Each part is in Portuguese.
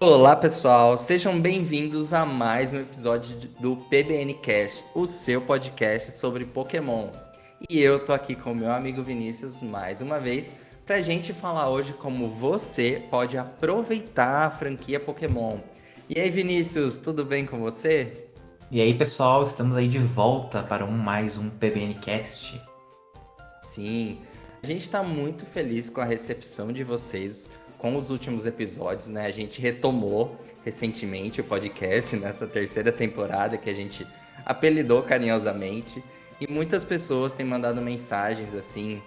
Olá, pessoal, sejam bem-vindos a mais um episódio do PBN Cast, o seu podcast sobre Pokémon. E eu tô aqui com o meu amigo Vinícius mais uma vez pra gente falar hoje como você pode aproveitar a franquia Pokémon. E aí, Vinícius, tudo bem com você? E aí, pessoal, estamos aí de volta para mais um PBN Cast. Sim, a gente está muito feliz com a recepção de vocês com os últimos episódios, né? A gente retomou recentemente o podcast nessa terceira temporada que a gente apelidou carinhosamente e muitas pessoas têm mandado mensagens assim,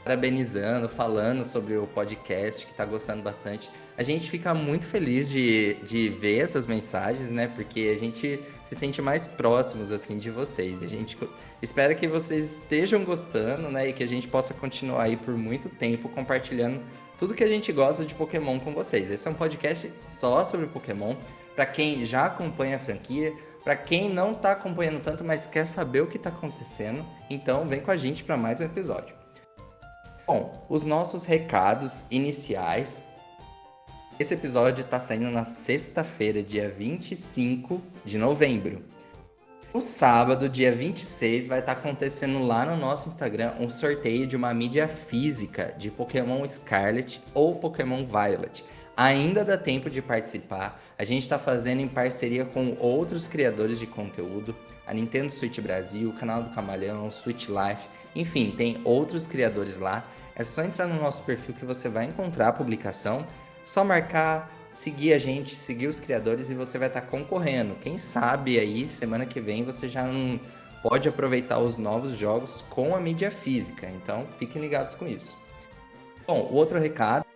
parabenizando, falando sobre o podcast, que está gostando bastante. A gente fica muito feliz de ver essas mensagens, né? Porque a gente se sente mais próximos assim de vocês. A gente espera que vocês estejam gostando, né? E que a gente possa continuar aí por muito tempo compartilhando tudo que a gente gosta de Pokémon com vocês. Esse é um podcast só sobre Pokémon, para quem já acompanha a franquia, para quem não está acompanhando tanto, mas quer saber o que está acontecendo. Então, vem com a gente para mais um episódio. Bom, os nossos recados iniciais. Esse episódio está saindo na sexta-feira, dia 25 de novembro. No sábado, dia 26, vai estar acontecendo lá no nosso Instagram um sorteio de uma mídia física de Pokémon Scarlet ou Pokémon Violet. Ainda dá tempo de participar. A gente está fazendo em parceria com outros criadores de conteúdo, a Nintendo Switch Brasil, o canal do Camalhão, Switch Life, enfim, tem outros criadores lá. É só entrar no nosso perfil que você vai encontrar a publicação, só marcar, seguir a gente, seguir os criadores e você vai estar concorrendo. Quem sabe aí, semana que vem, você já não pode aproveitar os novos jogos com a mídia física. Então, fiquem ligados com isso. Bom, o outro recado,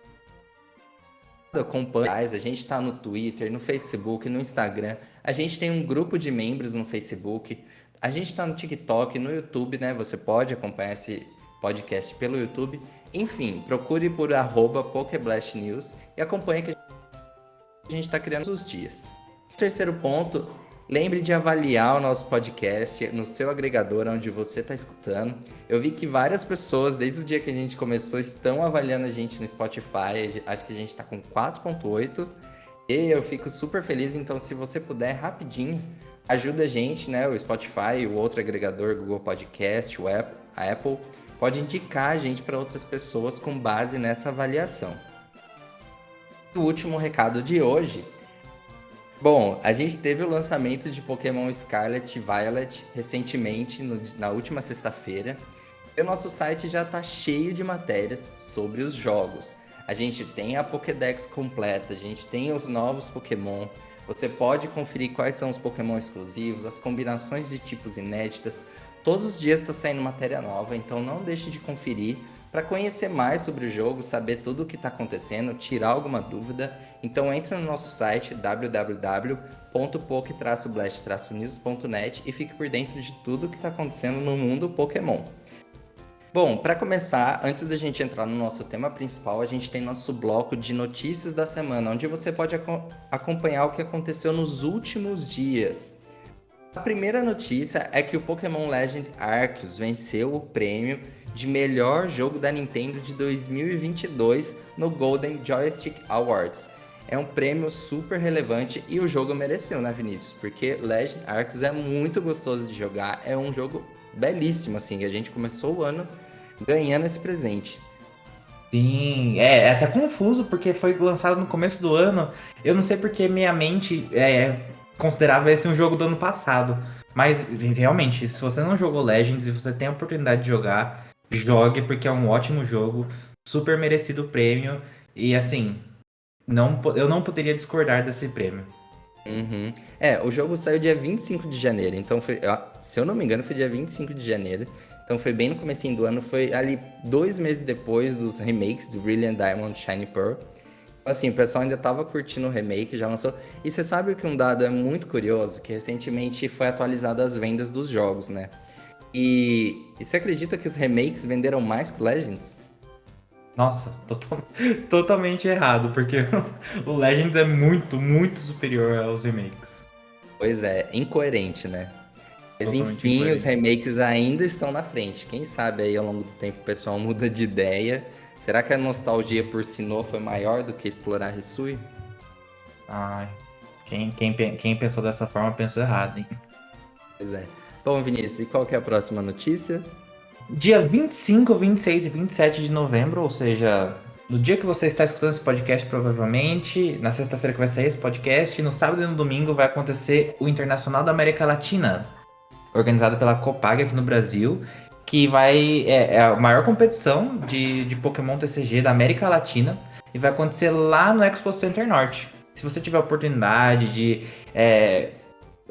acompanhe, a gente está no Twitter, no Facebook, no Instagram. A gente tem um grupo de membros no Facebook. A gente está no TikTok, no YouTube, né? Você pode acompanhar esse podcast pelo YouTube. Enfim, procure por @PokéblastNews e acompanhe que a gente está criando todos os dias. Terceiro ponto, lembre de avaliar o nosso podcast no seu agregador onde você está escutando. Eu vi que várias pessoas, desde o dia que a gente começou, estão avaliando a gente no Spotify. Acho que a gente está com 4.8 e eu fico super feliz. Então, se você puder, rapidinho, ajuda a gente, né? O Spotify, o outro agregador, Google Podcast, a Apple, pode indicar a gente para outras pessoas com base nessa avaliação. O último recado de hoje. Bom, a gente teve o lançamento de Pokémon Scarlet e Violet recentemente, na última sexta-feira. E o nosso site já está cheio de matérias sobre os jogos. A gente tem a Pokédex completa, a gente tem os novos Pokémon. Você pode conferir quais são os Pokémon exclusivos, as combinações de tipos inéditas. Todos os dias está saindo matéria nova, então não deixe de conferir para conhecer mais sobre o jogo, saber tudo o que está acontecendo, tirar alguma dúvida. Então entra no nosso site www.poke-blast-news.net e fique por dentro de tudo o que está acontecendo no mundo Pokémon. Bom, para começar, antes da gente entrar no nosso tema principal, a gente tem nosso bloco de notícias da semana, onde você pode acompanhar o que aconteceu nos últimos dias. A primeira notícia é que o Pokémon Legend Arceus venceu o prêmio de melhor jogo da Nintendo de 2022 no Golden Joystick Awards. É um prêmio super relevante e o jogo mereceu, né, Vinícius? Porque Legend Arceus é muito gostoso de jogar, é um jogo belíssimo, assim. A gente começou o ano ganhando esse presente. Sim, é até confuso porque foi lançado no começo do ano. Eu não sei porque minha mente considerava esse um jogo do ano passado. Mas realmente, se você não jogou Legends e você tem a oportunidade de jogar, jogue porque é um ótimo jogo, super merecido o prêmio. E assim, eu não poderia discordar desse prêmio. Uhum. É, o jogo saiu dia 25 de janeiro, então foi, se eu não me engano, foi dia 25 de janeiro. Então foi bem no comecinho do ano, foi ali 2 meses depois dos remakes de Brilliant Diamond Shiny Pearl. Então, assim, o pessoal ainda tava curtindo o remake, já lançou. E você sabe que um dado é muito curioso, que recentemente foi atualizado as vendas dos jogos, né? E você acredita que os remakes venderam mais que o Legends? Nossa, totalmente errado, porque o Legends é muito, muito superior aos remakes. Pois é, incoerente, né? Mas Totalmente enfim, os incoerente. remakes ainda estão na frente. Quem sabe aí ao longo do tempo o pessoal muda de ideia. Será que a nostalgia por Sinnoh foi maior do que explorar Hisui? Ai, quem pensou dessa forma pensou errado, hein? Pois é. Bom, Vinícius, e qual que é a próxima notícia? Dia 25, 26 e 27 de novembro, ou seja, no dia que você está escutando esse podcast, provavelmente, na sexta-feira que vai sair esse podcast, no sábado e no domingo vai acontecer o Internacional da América Latina, organizado pela Copag aqui no Brasil, que é a maior competição de Pokémon TCG da América Latina e vai acontecer lá no Expo Center Norte. Se você tiver a oportunidade de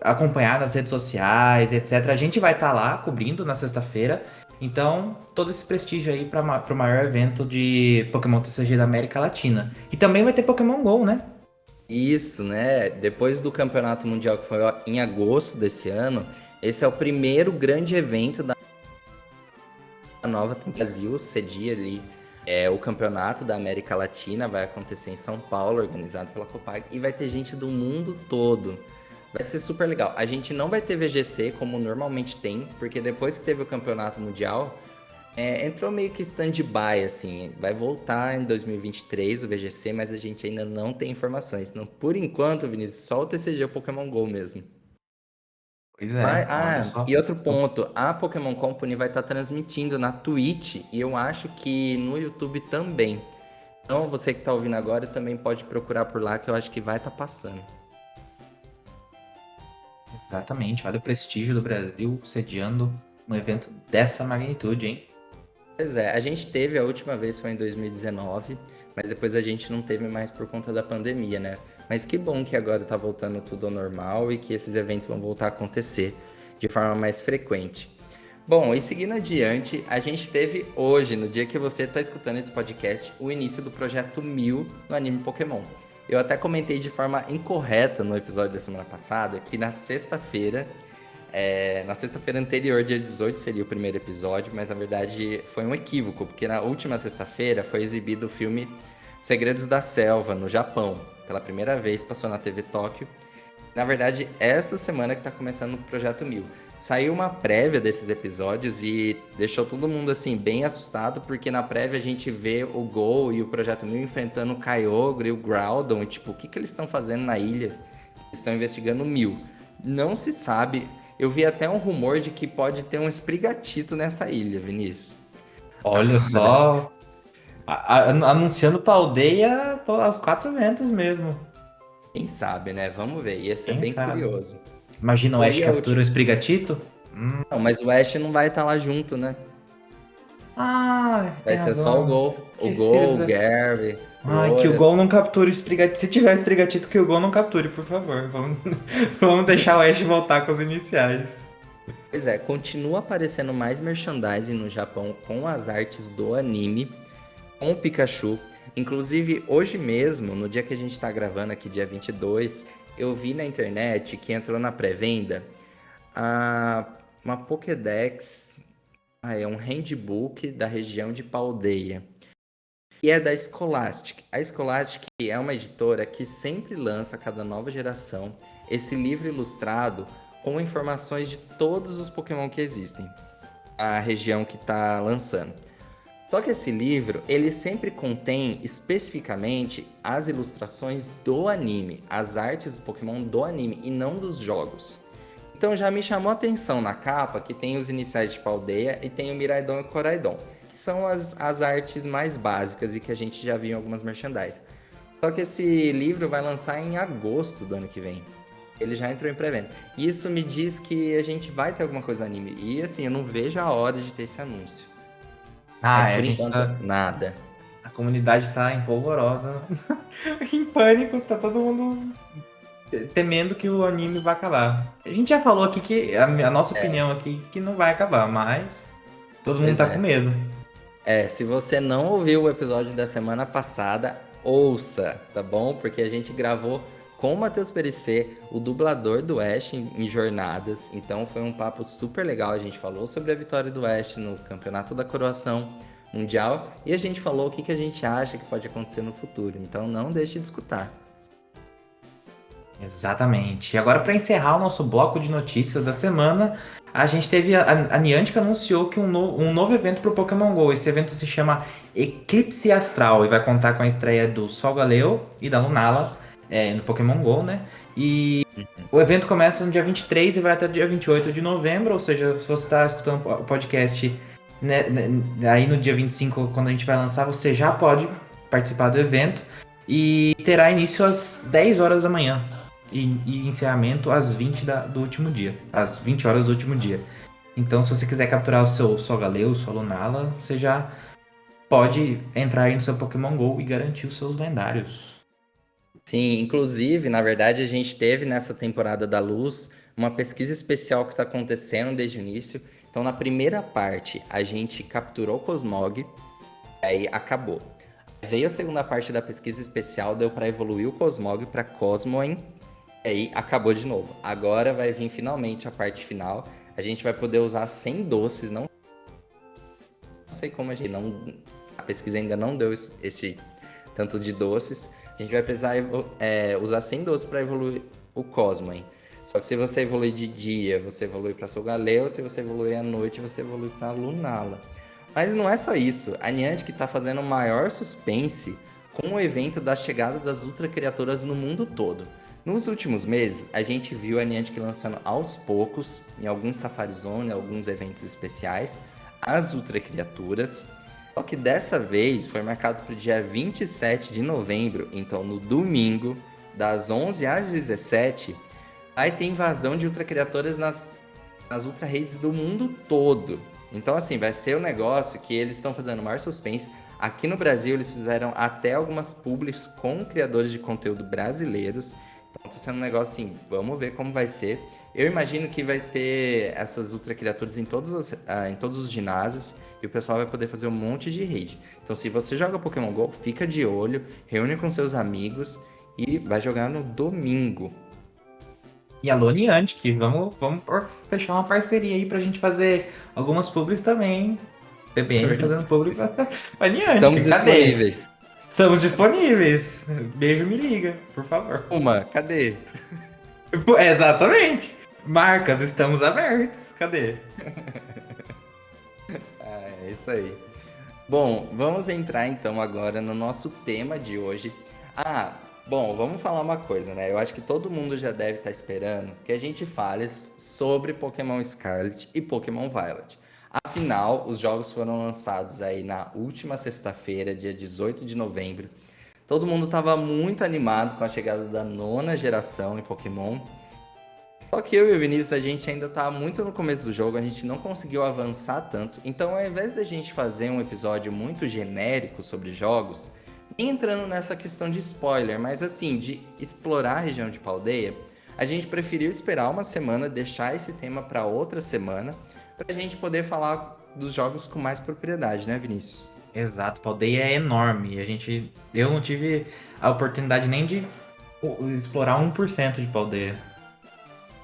acompanhar nas redes sociais, etc., a gente vai estar lá cobrindo na sexta-feira. Então, todo esse prestígio aí para o maior evento de Pokémon TCG da América Latina. E também vai ter Pokémon GO, né? Isso, né? Depois do Campeonato Mundial que foi em agosto desse ano, esse é o primeiro grande evento da nova no Brasil, cedia ali o Campeonato da América Latina, vai acontecer em São Paulo, organizado pela Copag, e vai ter gente do mundo todo. Vai ser super legal. A gente não vai ter VGC como normalmente tem, porque depois que teve o Campeonato Mundial, entrou meio que stand-by, assim. Vai voltar em 2023 o VGC, mas a gente ainda não tem informações. Então, por enquanto, Vinícius, só o TCG o Pokémon GO mesmo. Pois Mas, é, olha só. e outro ponto, a Pokémon Company vai estar transmitindo na Twitch e eu acho que no YouTube também. Então, você que está ouvindo agora também pode procurar por lá, que eu acho que vai estar passando. Exatamente, olha o prestígio do Brasil sediando um evento dessa magnitude, hein? Pois é, a gente teve, a última vez foi em 2019, mas depois a gente não teve mais por conta da pandemia, né? Mas que bom que agora tá voltando tudo ao normal e que esses eventos vão voltar a acontecer de forma mais frequente. Bom, e seguindo adiante, a gente teve hoje, no dia que você está escutando esse podcast, o início do projeto 1000 no anime Pokémon. Eu até comentei de forma incorreta no episódio da semana passada que na sexta-feira anterior, dia 18, seria o primeiro episódio, mas na verdade foi um equívoco, porque na última sexta-feira foi exibido o filme Segredos da Selva, no Japão. Pela primeira vez passou na TV Tóquio. Na verdade, essa semana que está começando o Projeto 1000. Saiu uma prévia desses episódios e deixou todo mundo assim bem assustado, porque na prévia a gente vê o Gol e o Projeto 1000 enfrentando o Kyogre e o Groudon, e tipo, o que eles estão fazendo na ilha? Eles estão investigando o 1000. Não se sabe. Eu vi até um rumor de que pode ter um Sprigatito nessa ilha, Vinícius. Olha só, anunciando pra aldeia os 4 eventos mesmo. Quem sabe, né? Vamos ver. Ia ser Quem bem sabe? curioso. Imagina o Bom, Ash e a captura o última? Sprigatito? Não, mas o Ash não vai estar lá junto, né? Ah, Vai tem ser só o razão. Gol, Esqueci. o Gary, o Ai, que o Gol não Horus. capture o Sprigatito. Se tiver Sprigatito, que o Gol não capture, por favor. Vamos, vamos deixar o Ash voltar com os iniciais. Pois é, continua aparecendo mais merchandising no Japão com as artes do anime, com o Pikachu. Inclusive, hoje mesmo, no dia que a gente tá gravando aqui, dia 22, eu vi na internet que entrou na pré-venda uma Pokédex, é um handbook da região de Paldeia. E é da Scholastic. A Scholastic é uma editora que sempre lança, a cada nova geração, esse livro ilustrado com informações de todos os Pokémon que existem, a região que está lançando. Só que esse livro, ele sempre contém especificamente as ilustrações do anime, as artes do Pokémon do anime e não dos jogos. Então já me chamou a atenção na capa que tem os iniciais de Paldeia e tem o Miraidon e o Coraidon, que são as artes mais básicas e que a gente já viu em algumas merchandise. Só que esse livro vai lançar em agosto do ano que vem. Ele já entrou em pré-venda. Isso me diz que a gente vai ter alguma coisa no anime. E assim, eu não vejo a hora de ter esse anúncio. Mas A por gente enquanto, tá. nada. A comunidade tá empolvorosa, em pânico, tá todo mundo temendo que o anime vai acabar. A gente já falou aqui que a nossa opinião aqui que não vai acabar, mas todo mundo Pois tá com é. medo. Se você não ouviu o episódio da semana passada, ouça, tá bom? Porque a gente gravou com o Matheus Perissé, o dublador do Ash em Jornadas. Então foi um papo super legal. A gente falou sobre a vitória do Ash no Campeonato da Coroação Mundial e a gente falou o que a gente acha que pode acontecer no futuro. Então não deixe de escutar. Exatamente. E agora, para encerrar o nosso bloco de notícias da semana, a gente teve a Niantic anunciou que um novo evento para o Pokémon GO. Esse evento se chama Eclipse Astral e vai contar com a estreia do Solgaleo e da Lunala. no Pokémon GO, né? E o evento começa no dia 23 e vai até o dia 28 de novembro, ou seja, se você está escutando o podcast aí no dia 25, quando a gente vai lançar, você já pode participar do evento e terá início às 10 horas da manhã e encerramento às 20 do último dia, às 20 horas do último dia. Então, se você quiser capturar o seu Solgaleo, sua Lunala, você já pode entrar aí no seu Pokémon GO e garantir os seus lendários. Sim, inclusive, na verdade, a gente teve nessa temporada da Luz uma pesquisa especial que está acontecendo desde o início. Então, na primeira parte, a gente capturou o Cosmog, aí acabou. Veio a segunda parte da pesquisa especial, deu para evoluir o Cosmog para Cosmoem, aí acabou de novo. Agora vai vir finalmente a parte final. A gente vai poder usar 100 doces, não sei como a gente a pesquisa ainda não deu esse tanto de doces. A gente vai precisar usar 100 doces para evoluir o Cosmoem. Só que se você evoluir de dia, você evolui para Solgaleo. Se você evoluir à noite, você evolui para Lunala. Mas não é só isso. A Niantic está fazendo o maior suspense com o evento da chegada das Ultra Criaturas no mundo todo. Nos últimos meses, a gente viu a Niantic lançando aos poucos, em alguns Safari Zone, alguns eventos especiais, as Ultra Criaturas. Só que dessa vez foi marcado para o dia 27 de novembro, então no domingo, das 11 às 17, vai ter invasão de Ultra Criaturas nas Ultra Redes do mundo todo. Então, assim, vai ser um negócio que eles estão fazendo o maior suspense. Aqui no Brasil, eles fizeram até algumas publics com criadores de conteúdo brasileiros. Então, tá sendo um negócio assim, vamos ver como vai ser. Eu imagino que vai ter essas Ultra Criaturas em todos os ginásios. E o pessoal vai poder fazer um monte de raid. Então, se você joga Pokémon GO, fica de olho, reúne com seus amigos e vai jogar no domingo. E alô, Niantic, vamos fechar uma parceria aí pra gente fazer algumas publis também. TBN fazendo publis pra Niantic. Estamos disponíveis. Estamos disponíveis. Beijo, me liga, por favor. Cadê? Exatamente. Marcas, estamos abertos. Cadê? É isso aí. Bom, vamos entrar então agora no nosso tema de hoje. Bom, vamos falar uma coisa, né? Eu acho que todo mundo já deve estar esperando que a gente fale sobre Pokémon Scarlet e Pokémon Violet. Afinal, os jogos foram lançados aí na última sexta-feira, dia 18 de novembro. Todo mundo estava muito animado com a chegada da 9ª geração em Pokémon. Só que eu e o Vinícius, a gente ainda tá muito no começo do jogo, a gente não conseguiu avançar tanto. Então, ao invés da gente fazer um episódio muito genérico sobre jogos, nem entrando nessa questão de spoiler, mas assim, de explorar a região de Paldea, a gente preferiu esperar uma semana, deixar esse tema para outra semana, pra gente poder falar dos jogos com mais propriedade, né, Vinícius? Exato, Paldea é enorme. Eu não tive a oportunidade nem de explorar 1% de Paldea.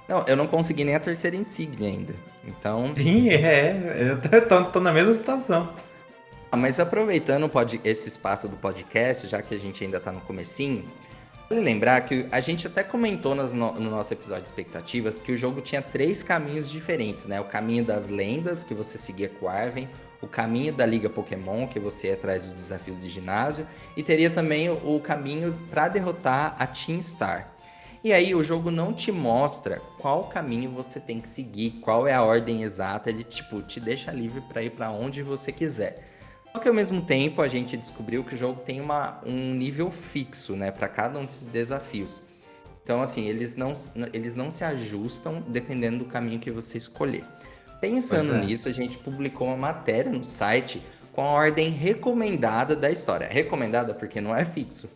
Não, eu não consegui nem a terceira insígnia ainda. Então. Sim, eu tô na mesma situação. Mas aproveitando esse espaço do podcast, já que a gente ainda tá no comecinho, vale lembrar que a gente até comentou no nosso episódio de expectativas que o jogo tinha 3 caminhos diferentes, né? O caminho das lendas, que você seguia com o Arven, o caminho da Liga Pokémon, que você ia atrás dos desafios de ginásio, e teria também o caminho para derrotar a Team Star. E aí o jogo não te mostra qual caminho você tem que seguir, qual é a ordem exata, ele te deixa livre para ir para onde você quiser. Só que ao mesmo tempo a gente descobriu que o jogo tem um nível fixo, né, para cada um desses desafios. Então assim, eles não se ajustam dependendo do caminho que você escolher. Pensando nisso, a gente publicou uma matéria no site com a ordem recomendada da história. Recomendada porque não é fixo.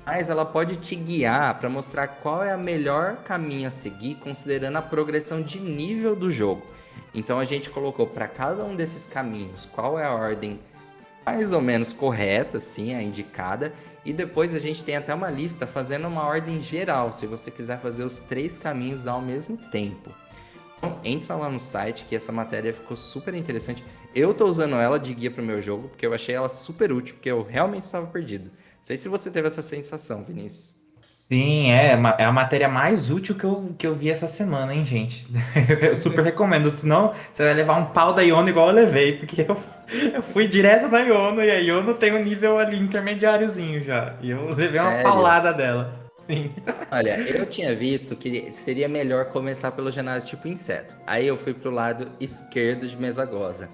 Mas ela pode te guiar para mostrar qual é o melhor caminho a seguir, considerando a progressão de nível do jogo. Então a gente colocou para cada um desses caminhos qual é a ordem mais ou menos correta, assim, a indicada. E depois a gente tem até uma lista fazendo uma ordem geral, se você quiser fazer os 3 caminhos ao mesmo tempo. Então entra lá no site que essa matéria ficou super interessante. Eu tô usando ela de guia para o meu jogo porque eu achei ela super útil, porque eu realmente estava perdido. Não sei se você teve essa sensação, Vinícius. Sim, é a matéria mais útil que eu vi essa semana, hein, gente? Eu super recomendo, senão você vai levar um pau da Iono igual eu levei, porque eu fui direto na Iono e a Iono tem um nível ali intermediáriozinho já, e eu levei uma Sério? paulada dela. Sim. Olha, eu tinha visto que seria melhor começar pelo ginásio tipo inseto. Aí eu fui pro lado esquerdo de Mesagoza.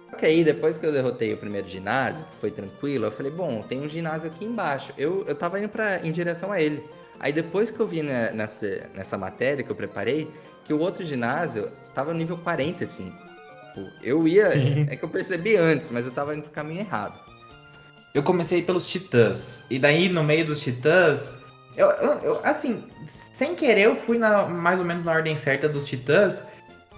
Só que aí, depois que eu derrotei o primeiro ginásio, que foi tranquilo, eu falei, bom, tem um ginásio aqui embaixo. Eu tava indo em direção a ele. Aí depois que eu vi nessa matéria que eu preparei, que o outro ginásio tava no nível 45. Tipo, eu ia. Sim. É que eu percebi antes, mas eu tava indo pro caminho errado. Eu comecei pelos Titãs. E daí, no meio dos Titãs, assim, sem querer, eu fui mais ou menos na ordem certa dos Titãs. Hum.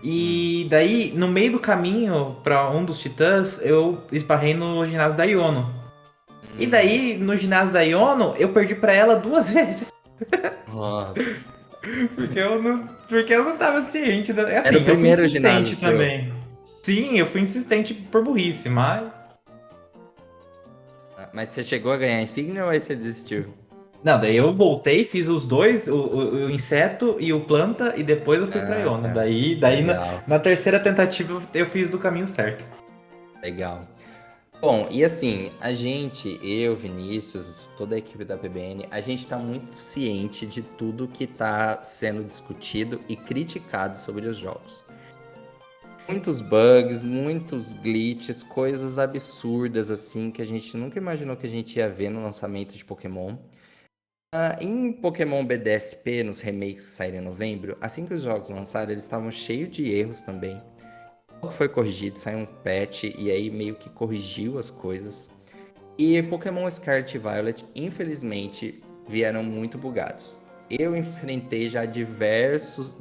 E daí, no meio do caminho pra um dos Titãs, eu esbarrei no ginásio da Iono. E Hum. daí, no ginásio da Iono, eu perdi pra ela duas vezes. Nossa. Porque eu não tava ciente da. Era o Assim, eu fui primeiro ginásio insistente seu. também. Sim, eu fui insistente por burrice, mas. Ah, mas você chegou a ganhar insígnia ou aí você desistiu? Não, daí eu voltei, fiz os dois, o inseto e o planta, e depois eu fui pra Ah, Iona. tá. Daí Legal, na terceira tentativa eu fiz do caminho certo. legal. Bom, e assim, a gente, eu, Vinícius, toda a equipe da PBN, a gente tá muito ciente de tudo que tá sendo discutido e criticado sobre os jogos. Muitos bugs, muitos glitches, coisas absurdas assim que a gente nunca imaginou que a gente ia ver no lançamento de Pokémon. Em Pokémon BDSP, nos remakes que saíram em novembro, assim que os jogos lançaram, eles estavam cheios de erros também. Logo foi corrigido, saiu um patch e aí meio que corrigiu as coisas. E Pokémon Scarlet e Violet, infelizmente, vieram muito bugados. Eu enfrentei já diversos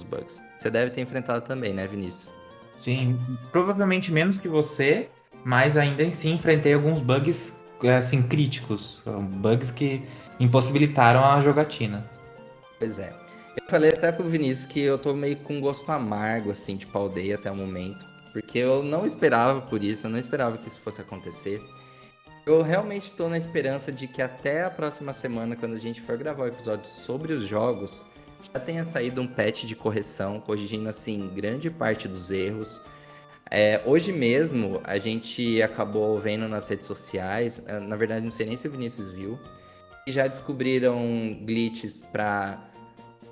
bugs. Você deve ter enfrentado também, né, Vinícius? Sim, provavelmente menos que você, mas ainda assim enfrentei alguns bugs assim críticos, bugs que impossibilitaram a jogatina. Pois é. Eu falei até pro Vinícius que eu tô meio com um gosto amargo, assim, de Paldea até o momento. Porque eu não esperava por isso, eu não esperava que isso fosse acontecer. Eu realmente tô na esperança de que até a próxima semana, quando a gente for gravar o episódio sobre os jogos, já tenha saído um patch de correção, corrigindo, assim, grande parte dos erros. Hoje mesmo, a gente acabou vendo nas redes sociais, na verdade, não sei nem se o Vinícius viu, e já descobriram glitches pra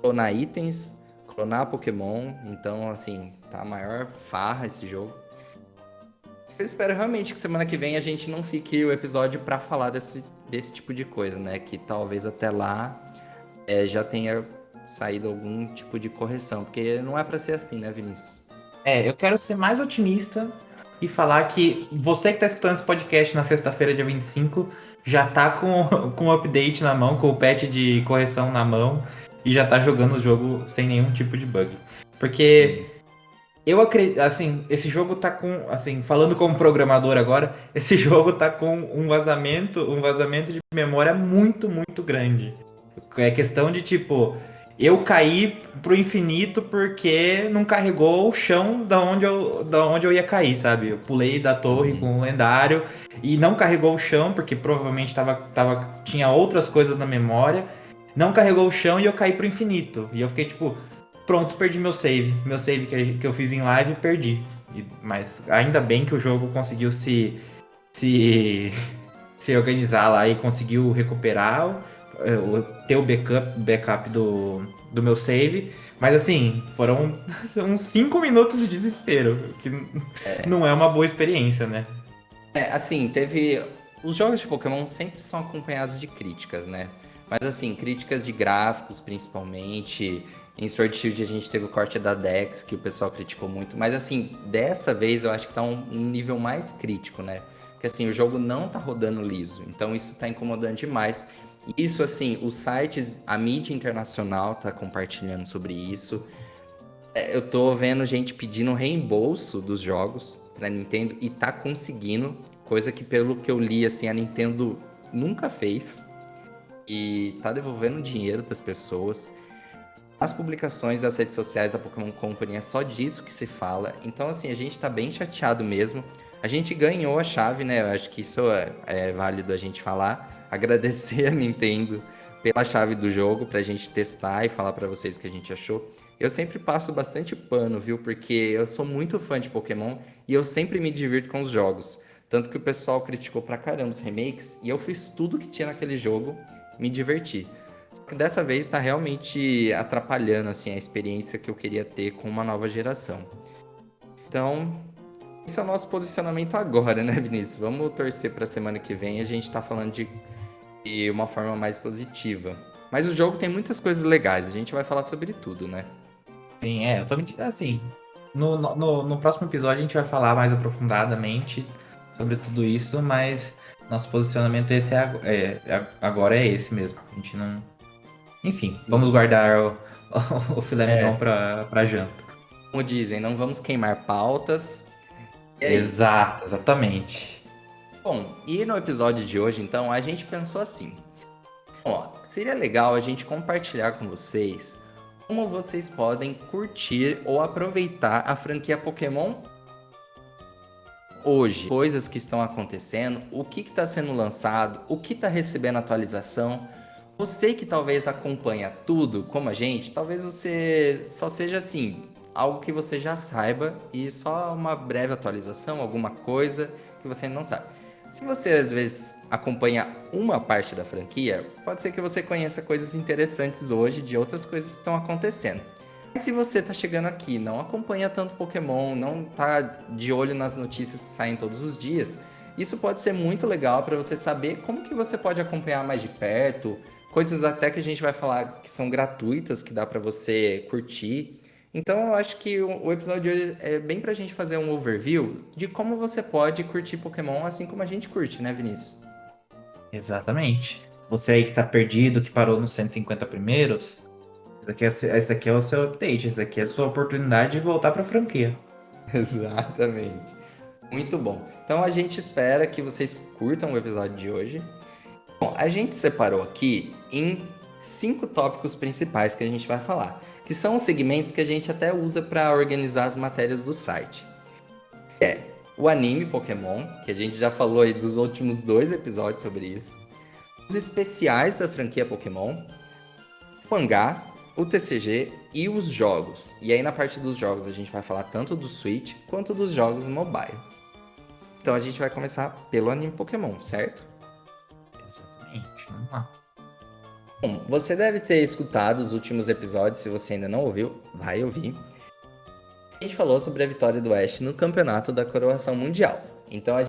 clonar itens, clonar Pokémon. Então, assim, tá a maior farra esse jogo. Eu espero realmente que semana que vem a gente não fique o episódio pra falar desse tipo de coisa, né? Que talvez até lá já tenha saído algum tipo de correção. Porque não é pra ser assim, né, Vinícius? Eu quero ser mais otimista e falar que você que está escutando esse podcast na sexta-feira, dia 25, já tá com o update na mão, com o patch de correção na mão e já tá jogando o jogo sem nenhum tipo de bug. Porque Sim. eu acredito, assim, esse jogo tá com, assim, falando como programador agora, esse jogo tá com um vazamento de memória muito, muito grande. É questão de tipo, eu caí pro infinito porque não carregou o chão da onde eu ia cair, sabe? Eu pulei da torre Uhum. com o lendário e não carregou o chão porque provavelmente tinha outras coisas na memória. Não carregou o chão e eu caí pro infinito. E eu fiquei tipo, pronto, perdi meu save. Meu save que eu fiz em live, perdi. Mas ainda bem que o jogo conseguiu se, se organizar lá e conseguiu recuperar, ter o backup do meu save. Mas assim, foram uns 5 minutos de desespero, que não é uma boa experiência, né? Assim, teve. Os jogos de Pokémon sempre são acompanhados de críticas, né? Mas assim, críticas de gráficos, principalmente. Em Sword Shield a gente teve o corte da Dex, que o pessoal criticou muito. Mas assim, dessa vez eu acho que tá um nível mais crítico, né? Porque assim, o jogo não tá rodando liso. Então isso tá incomodando demais. Isso, assim, os sites, a mídia internacional tá compartilhando sobre isso. Eu tô vendo gente pedindo reembolso dos jogos pra Nintendo e tá conseguindo, coisa que pelo que eu li, assim, a Nintendo nunca fez e tá devolvendo dinheiro das pessoas. As publicações das redes sociais da Pokémon Company é só disso que se fala. Então, assim, a gente tá bem chateado mesmo. A gente ganhou a chave, né? Eu acho que isso é válido a gente falar. Agradecer a Nintendo pela chave do jogo pra gente testar e falar pra vocês o que a gente achou. Eu sempre passo bastante pano, viu? Porque eu sou muito fã de Pokémon e eu sempre me divirto com os jogos. Tanto que o pessoal criticou pra caramba os remakes e eu fiz tudo que tinha naquele jogo me divertir. Só que dessa vez tá realmente atrapalhando, assim, a experiência que eu queria ter com uma nova geração. Então, esse é o nosso posicionamento agora, né, Vinícius? Vamos torcer pra semana que vem a gente tá falando de uma forma mais positiva. Mas o jogo tem muitas coisas legais, a gente vai falar sobre tudo, né? Sim, eu tô mentindo. Assim, no próximo episódio a gente vai falar mais aprofundadamente sobre tudo isso, mas nosso posicionamento agora é esse mesmo. A gente não. Enfim, vamos guardar o filé mignon É, pra janta. como dizem, não vamos queimar pautas. E é isso. Exato, exatamente. Bom, e no episódio de hoje, então, a gente pensou assim. Ó, seria legal a gente compartilhar com vocês como vocês podem curtir ou aproveitar a franquia Pokémon hoje. Coisas que estão acontecendo, o que está sendo lançado, o que está recebendo atualização. Você que talvez acompanha tudo, como a gente, talvez você só seja assim, algo que você já saiba e só uma breve atualização, alguma coisa que você não sabe. Se você às vezes acompanha uma parte da franquia, pode ser que você conheça coisas interessantes hoje de outras coisas que estão acontecendo. Mas se você tá chegando aqui, não acompanha tanto Pokémon, não tá de olho nas notícias que saem todos os dias, isso pode ser muito legal para você saber como que você pode acompanhar mais de perto, coisas até que a gente vai falar que são gratuitas, que dá para você curtir. Então eu acho que o episódio de hoje é bem pra gente fazer um overview de como você pode curtir Pokémon assim como a gente curte, né, Vinícius? Exatamente. Você aí que tá perdido, que parou nos 150 primeiros, esse aqui é o seu update, esse aqui é a sua oportunidade de voltar pra franquia. Exatamente. Muito bom. Então a gente espera que vocês curtam o episódio de hoje. Bom, a gente separou aqui em 5 tópicos principais que a gente vai falar, que são os segmentos que a gente até usa para organizar as matérias do site. É o anime Pokémon, que a gente já falou aí dos últimos 2 episódios sobre isso. Os especiais da franquia Pokémon, o mangá, o TCG e os jogos. E aí na parte dos jogos a gente vai falar tanto do Switch quanto dos jogos mobile. Então a gente vai começar pelo anime Pokémon, certo? Exatamente, vamos lá. Bom, você deve ter escutado os últimos episódios, se você ainda não ouviu, vai ouvir. A gente falou sobre a vitória do Ash no campeonato da Coroação Mundial. Então a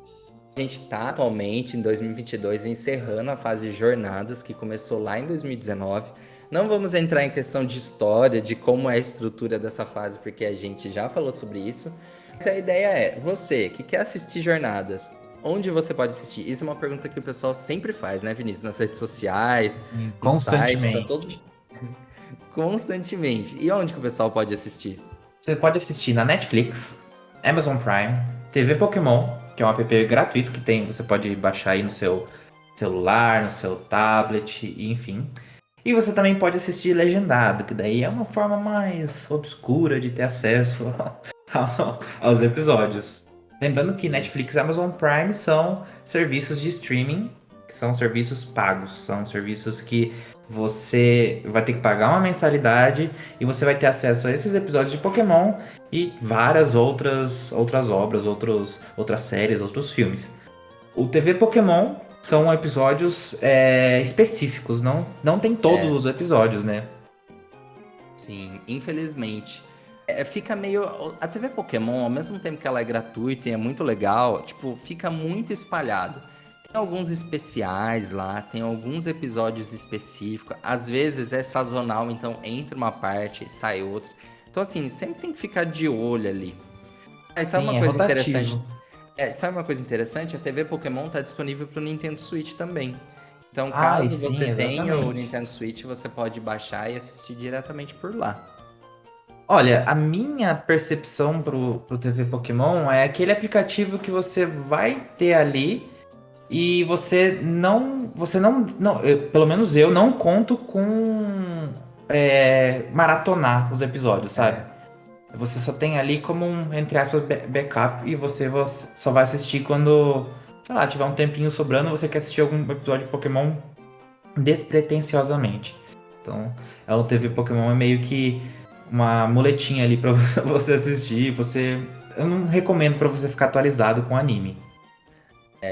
gente está atualmente em 2022 encerrando a fase de jornadas que começou lá em 2019. Não vamos entrar em questão de história, de como é a estrutura dessa fase, porque a gente já falou sobre isso. Mas a ideia é, você que quer assistir jornadas, onde você pode assistir? Isso é uma pergunta que o pessoal sempre faz, né, Vinícius? Nas redes sociais, no site, tá todo Constantemente. constantemente. E onde que o pessoal pode assistir? Você pode assistir na Netflix, Amazon Prime, TV Pokémon, que é um app gratuito que tem, você pode baixar aí no seu celular, no seu tablet, enfim. E você também pode assistir legendado, que daí é uma forma mais obscura de ter acesso aos episódios. Lembrando que Netflix e Amazon Prime são serviços de streaming, que são serviços pagos, são serviços que você vai ter que pagar uma mensalidade e você vai ter acesso a esses episódios de Pokémon e várias outras obras, outras séries, outros filmes. O TV Pokémon são episódios específicos, não tem todos É, os episódios, né? sim, infelizmente. Fica meio. A TV Pokémon, ao mesmo tempo que ela é gratuita e é muito legal, tipo, fica muito espalhado. Tem alguns especiais lá, tem alguns episódios específicos. Às vezes é sazonal, então entra uma parte e sai outra. Então, assim, sempre tem que ficar de olho ali. Mas sabe Sim, uma é coisa interessante? rotativo. Sabe uma coisa interessante? A TV Pokémon tá disponível para o Nintendo Switch também. Então, Ai, caso sim, você tenha o exatamente. Nintendo Switch, você pode baixar e assistir diretamente por lá. Olha, a minha percepção pro TV Pokémon é aquele aplicativo que você vai ter ali e pelo menos eu não conto com maratonar os episódios, sabe? É, Você só tem ali como um, entre aspas, backup e você só vai assistir quando, sei lá, tiver um tempinho sobrando, você quer assistir algum episódio de Pokémon despretensiosamente. Então, o TV sim. Pokémon é meio que uma muletinha ali pra você assistir. Eu não recomendo pra você ficar atualizado com anime.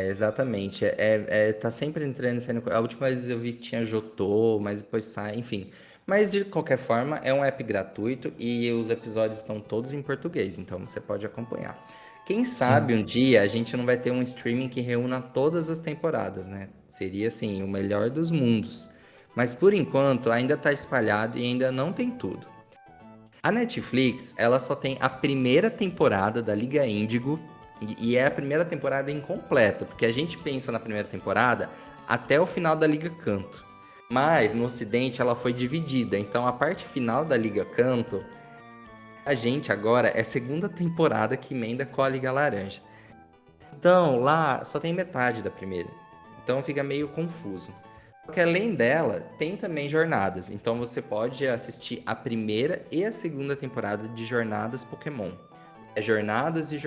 Exatamente. Tá sempre entrando e saindo. A última vez eu vi que tinha Jotô, mas depois sai, enfim. Mas de qualquer forma, é um app gratuito e os episódios estão todos em português, então você pode acompanhar. Quem sabe Sim. um dia a gente não vai ter um streaming que reúna todas as temporadas, né? Seria assim, o melhor dos mundos. Mas por enquanto ainda tá espalhado e ainda não tem tudo. A Netflix, ela só tem a primeira temporada da Liga Índigo e é a primeira temporada incompleta, porque a gente pensa na primeira temporada até o final da Liga Canto. Mas no Ocidente ela foi dividida, então a parte final da Liga Canto, a gente agora é a segunda temporada que emenda com a Liga Laranja. Então lá só tem metade da primeira, então fica meio confuso. Porque além dela, tem também jornadas. Então você pode assistir a primeira e a segunda temporada de Jornadas Pokémon. É Jornadas e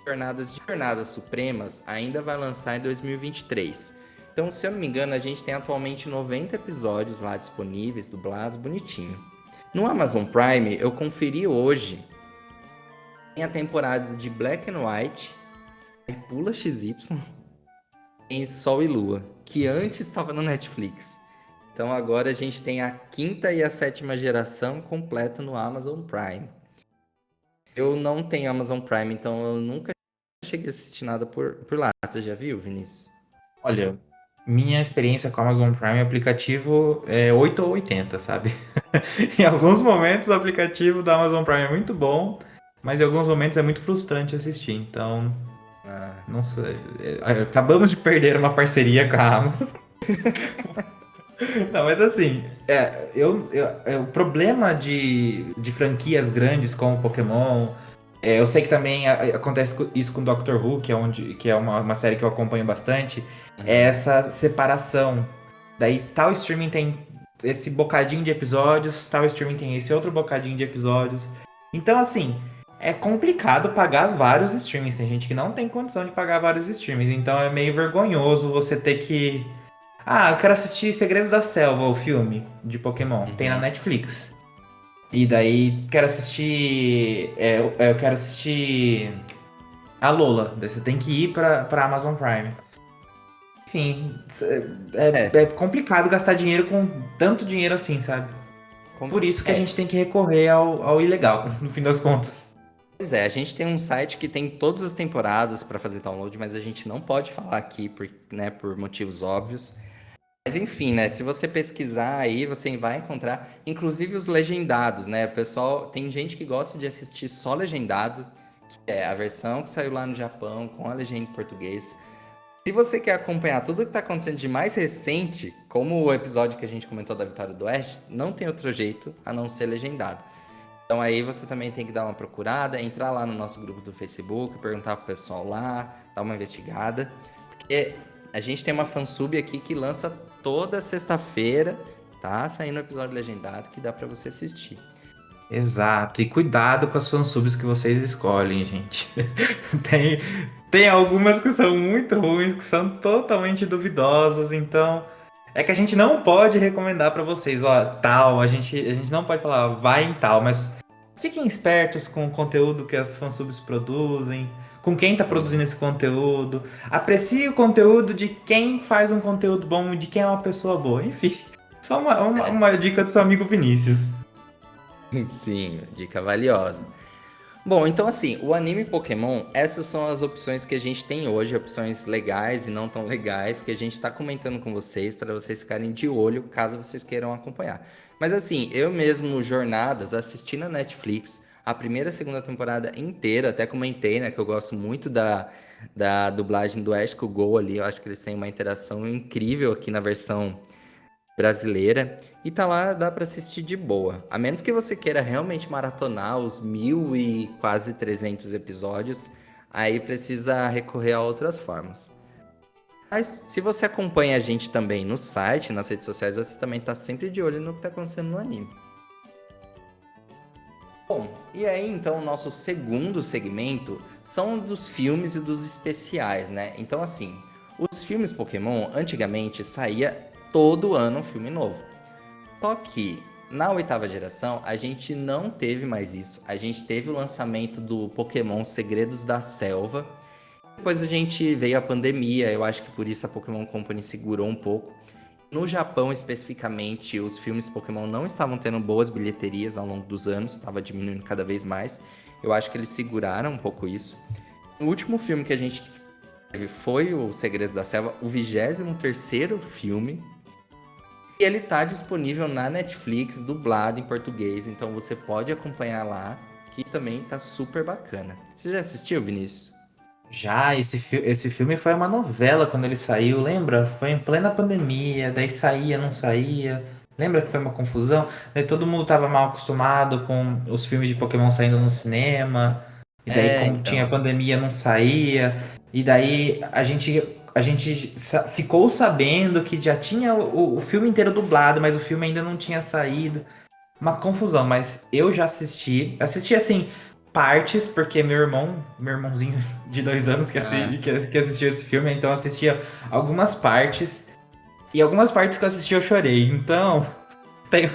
Jornadas de Jornadas Supremas ainda vai lançar em 2023. Então, se eu não me engano, a gente tem atualmente 90 episódios lá disponíveis, dublados, bonitinho. No Amazon Prime, eu conferi hoje, tem a temporada de Black and White, Pula XY, em Sol e Lua, que antes estava no Netflix. Então agora a gente tem a quinta e a sétima geração completa no Amazon Prime. Eu não tenho Amazon Prime, então eu nunca cheguei a assistir nada por lá. Você já viu, Vinícius? Olha, minha experiência com a Amazon Prime aplicativo é 8 ou 80, sabe? Em alguns momentos o aplicativo da Amazon Prime é muito bom, mas em alguns momentos é muito frustrante assistir. Então, Ah, não sei. Acabamos de perder uma parceria com a Amazon. Não, mas assim, o problema de franquias grandes como Pokémon, eu sei que também acontece isso com Doctor Who, que é uma série que eu acompanho bastante, é uhum. essa separação. Daí tal streaming tem esse bocadinho de episódios, tal streaming tem esse outro bocadinho de episódios. Então, assim, é complicado pagar vários streamings. Tem gente que não tem condição de pagar vários streamings, então é meio vergonhoso você ter que eu quero assistir Segredos da Selva, o filme de Pokémon. Tem na Uhum. Netflix. E daí quero assistir. Eu quero assistir a Lola. Daí você tem que ir pra Amazon Prime. Enfim, é É, complicado gastar dinheiro com tanto dinheiro assim, sabe? como- Por isso que a é, gente tem que recorrer ao ilegal, no fim das contas. pois é, a gente tem um site que tem todas as temporadas para fazer download, mas a gente não pode falar aqui por motivos óbvios. Mas enfim, né? Se você pesquisar aí, você vai encontrar, inclusive os legendados, né? O pessoal, tem gente que gosta de assistir só legendado, que é a versão que saiu lá no Japão com a legenda em português. Se você quer acompanhar tudo que está acontecendo de mais recente, como o episódio que a gente comentou da Vitória do Oeste, não tem outro jeito a não ser legendado. Então aí você também tem que dar uma procurada, entrar lá no nosso grupo do Facebook, perguntar pro pessoal lá, dar uma investigada. Porque a gente tem uma fansub aqui que lança toda sexta-feira, tá? Saindo um episódio legendado que dá pra você assistir. Exato, e cuidado com as fansubs que vocês escolhem, gente. Tem, tem algumas que são muito ruins, que são totalmente duvidosas, então é que a gente não pode recomendar pra vocês, ó, tal, a gente não pode falar, ó, vai em tal, mas fiquem espertos com o conteúdo que as fansubs produzem, com quem tá Sim. produzindo esse conteúdo, aprecie o conteúdo de quem faz um conteúdo bom e de quem é uma pessoa boa, enfim, só É, uma dica do seu amigo Vinícius. sim, dica valiosa. Bom, então assim, o anime Pokémon, essas são as opções que a gente tem hoje, opções legais e não tão legais, que a gente tá comentando com vocês para vocês ficarem de olho caso vocês queiram acompanhar. Mas assim, eu mesmo, Jornadas, assisti na Netflix a primeira e a segunda temporada inteira, até comentei, né, que eu gosto muito da dublagem do Ash Go ali, eu acho que eles têm uma interação incrível aqui na versão brasileira. E tá lá, dá pra assistir de boa. A menos que você queira realmente maratonar os 1.000 e quase 300 episódios, aí precisa recorrer a outras formas. Mas se você acompanha a gente também no site, nas redes sociais, você também tá sempre de olho no que tá acontecendo no anime. Bom, e aí então o nosso segundo segmento são dos filmes e dos especiais, né? Então assim, os filmes Pokémon antigamente saía todo ano um filme novo. Só que na oitava geração a gente não teve mais isso. A gente teve o lançamento do Pokémon Segredos da Selva. Depois a gente veio a pandemia, eu acho que por isso a Pokémon Company segurou um pouco. No Japão, especificamente, os filmes Pokémon não estavam tendo boas bilheterias ao longo dos anos, estava diminuindo cada vez mais. Eu acho que eles seguraram um pouco isso. O último filme que a gente teve foi O Segredos da Selva, o 23º filme. E ele tá disponível na Netflix, dublado em português, então você pode acompanhar lá, que também tá super bacana. Você já assistiu, Vinícius? Já esse filme foi uma novela quando ele saiu, lembra? Foi em plena pandemia, daí saía, não saía. Lembra que foi uma confusão? Daí todo mundo tava mal acostumado com os filmes de Pokémon saindo no cinema. E daí, É, como tinha então. pandemia, não saía. E daí ficou sabendo que já tinha o filme inteiro dublado, mas o filme ainda não tinha saído. Uma confusão, mas eu já assisti assim, partes, porque meu irmãozinho de 2 anos Ah, que assistiu esse filme, então eu assistia algumas partes, e algumas partes que eu assisti eu chorei, então tenho,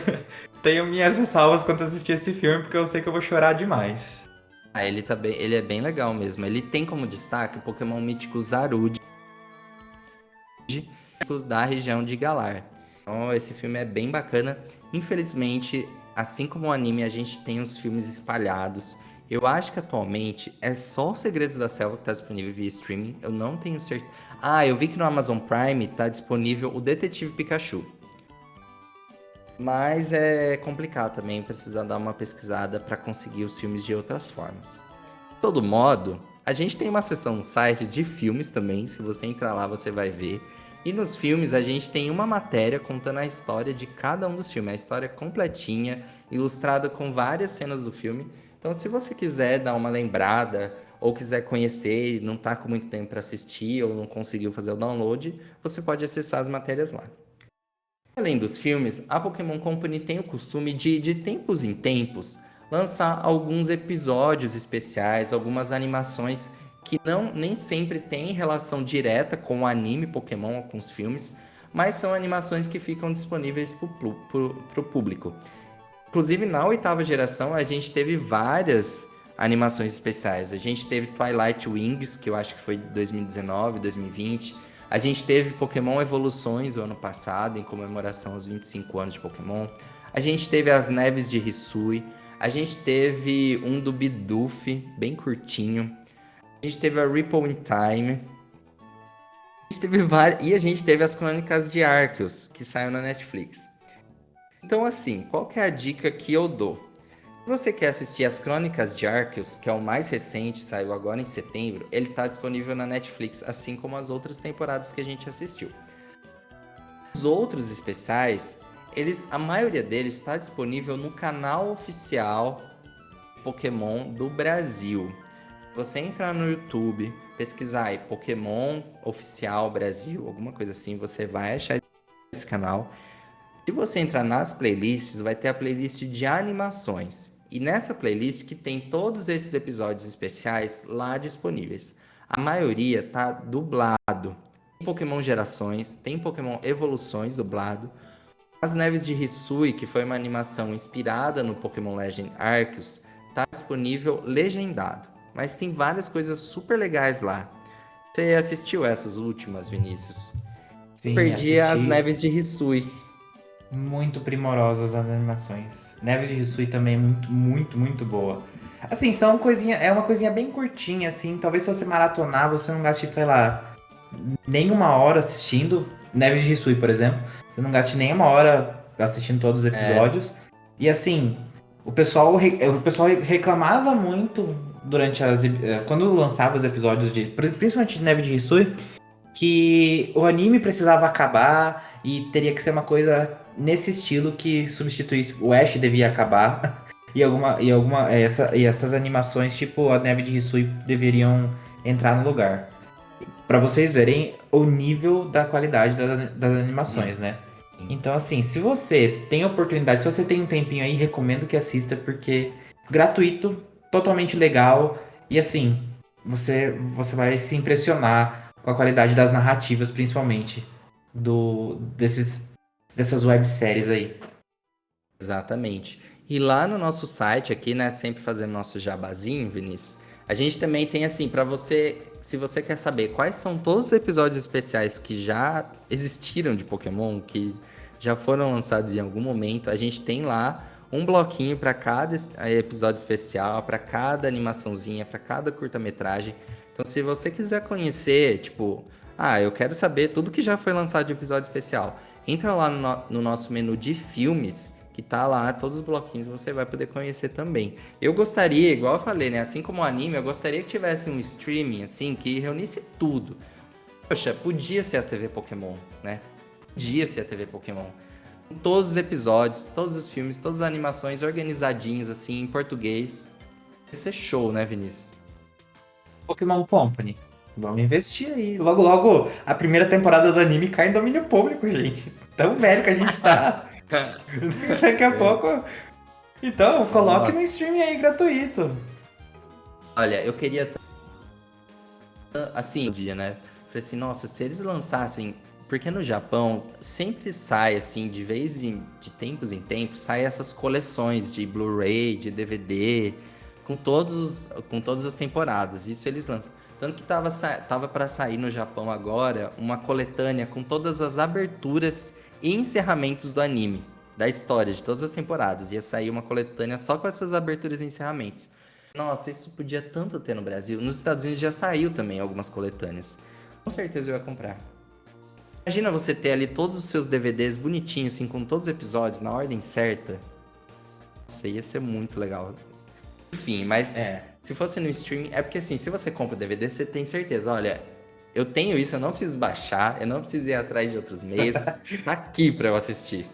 tenho minhas ressalvas quanto a assistir esse filme, porque eu sei que eu vou chorar demais. ele tá bem, ele é bem legal mesmo. Ele tem como destaque o Pokémon mítico Zarude da região de Galar. Então esse filme é bem bacana. Infelizmente, assim como o anime, a gente tem os filmes espalhados. Eu acho que atualmente é só os Segredos da Selva que tá disponível via streaming. Eu não tenho certeza. Ah, eu vi que no Amazon Prime tá disponível o Detetive Pikachu. Mas é complicado também, precisa dar uma pesquisada para conseguir os filmes de outras formas. De todo modo, a gente tem uma seção no site de filmes também, se você entrar lá você vai ver. E nos filmes a gente tem uma matéria contando a história de cada um dos filmes, a história completinha, ilustrada com várias cenas do filme. Então, se você quiser dar uma lembrada ou quiser conhecer e não tá com muito tempo para assistir ou não conseguiu fazer o download, você pode acessar as matérias lá. Além dos filmes, a Pokémon Company tem o costume de tempos em tempos, lançar alguns episódios especiais, algumas animações que não nem sempre têm relação direta com o anime Pokémon ou com os filmes, mas são animações que ficam disponíveis para o público. Inclusive, na oitava geração, a gente teve várias animações especiais. A gente teve Twilight Wings, que eu acho que foi 2019, 2020. A gente teve Pokémon Evoluções o ano passado, em comemoração aos 25 anos de Pokémon. A gente teve as Neves de Hisui. A gente teve um do Bidoof, bem curtinho. A gente teve a Ripple in Time. A gente teve E a gente teve as Crônicas de Arceus, que saiu na Netflix. Então, assim, qual que é a dica que eu dou? Se você quer assistir as Crônicas de Arceus, que é o mais recente, saiu agora em setembro, ele está disponível na Netflix, assim como as outras temporadas que a gente assistiu. Os outros especiais, a maioria deles está disponível no canal oficial Pokémon do Brasil. Você entrar no YouTube, pesquisar aí Pokémon Oficial Brasil, alguma coisa assim, você vai achar esse canal. Se você entrar nas playlists, vai ter a playlist de animações. E nessa playlist que tem todos esses episódios especiais lá disponíveis. A maioria tá dublado. Tem Pokémon Gerações, tem Pokémon Evoluções dublado. As Neves de Hisui, que foi uma animação inspirada no Pokémon Legend Arceus, tá disponível legendado. Mas tem várias coisas super legais lá. Você assistiu essas últimas, Vinícius? Eu Sim, perdi as assisti. Neves de Hisui. Muito primorosas as animações. Neves de Hisui também é muito, muito, muito boa. Assim, é uma coisinha bem curtinha, assim. Talvez se você maratonar, você não gaste, sei lá, nem uma hora assistindo. Neves de Hisui, por exemplo. Você não gaste nem uma hora assistindo todos os É, episódios. E assim, o pessoal reclamava muito durante quando lançava os episódios principalmente de Neve de Hisui, que o anime precisava acabar e teria que ser uma coisa nesse estilo que substituísse. O Ash devia acabar e essas animações, tipo a Neve de Hisui, deveriam entrar no lugar. Pra vocês verem o nível da qualidade das animações, né? sim. Então, assim, se você tem oportunidade, se você tem um tempinho aí, recomendo que assista, porque gratuito, totalmente legal, e assim, você vai se impressionar com a qualidade das narrativas, principalmente, dessas webséries aí. Exatamente. E lá no nosso site aqui, né, sempre fazendo nosso jabazinho, Vinícius, A gente também tem assim, pra você, se você quer saber quais são todos os episódios especiais que já existiram de Pokémon, que já foram lançados em algum momento, a gente tem lá um bloquinho pra cada episódio especial, pra cada animaçãozinha, pra cada curta-metragem. Então, se você quiser conhecer, tipo, eu quero saber tudo que já foi lançado de episódio especial, entra lá no nosso menu de filmes, que tá lá, todos os bloquinhos você vai poder conhecer também. Eu gostaria, igual eu falei, né? Assim como o anime, eu gostaria que tivesse um streaming, assim, que reunisse tudo. Poxa, podia ser a TV Pokémon, né? Podia ser a TV Pokémon. Com todos os episódios, todos os filmes, todas as animações organizadinhos, assim, em português. Ia ser show, né, Vinícius? Pokémon Company. Vamos investir aí. Logo, logo, a primeira temporada do anime cai em domínio público, gente. Tão velho que a gente tá. Daqui a pouco. Então, coloque no Nossa. streaming aí gratuito. Olha, eu queria assim, um dia, né? Falei assim, nossa, se eles lançassem, porque no Japão sempre sai assim, de tempos em tempos, sai essas coleções de Blu-ray, de DVD, com todas as temporadas. Isso eles lançam. Tanto que tava para sair no Japão agora uma coletânea com todas as aberturas e encerramentos do anime, da história de todas as temporadas. Ia sair uma coletânea só com essas aberturas e encerramentos. Nossa, isso podia tanto ter no Brasil. Nos Estados Unidos já saiu também algumas coletâneas. Com certeza eu ia comprar. Imagina você ter ali todos os seus DVDs bonitinhos, assim, com todos os episódios na ordem certa. Nossa, ia ser muito legal. Enfim, mas se fosse no streaming, é porque assim, se você compra o DVD, você tem certeza, olha, eu tenho isso, eu não preciso baixar, eu não preciso ir atrás de outros meios, tá aqui pra eu assistir.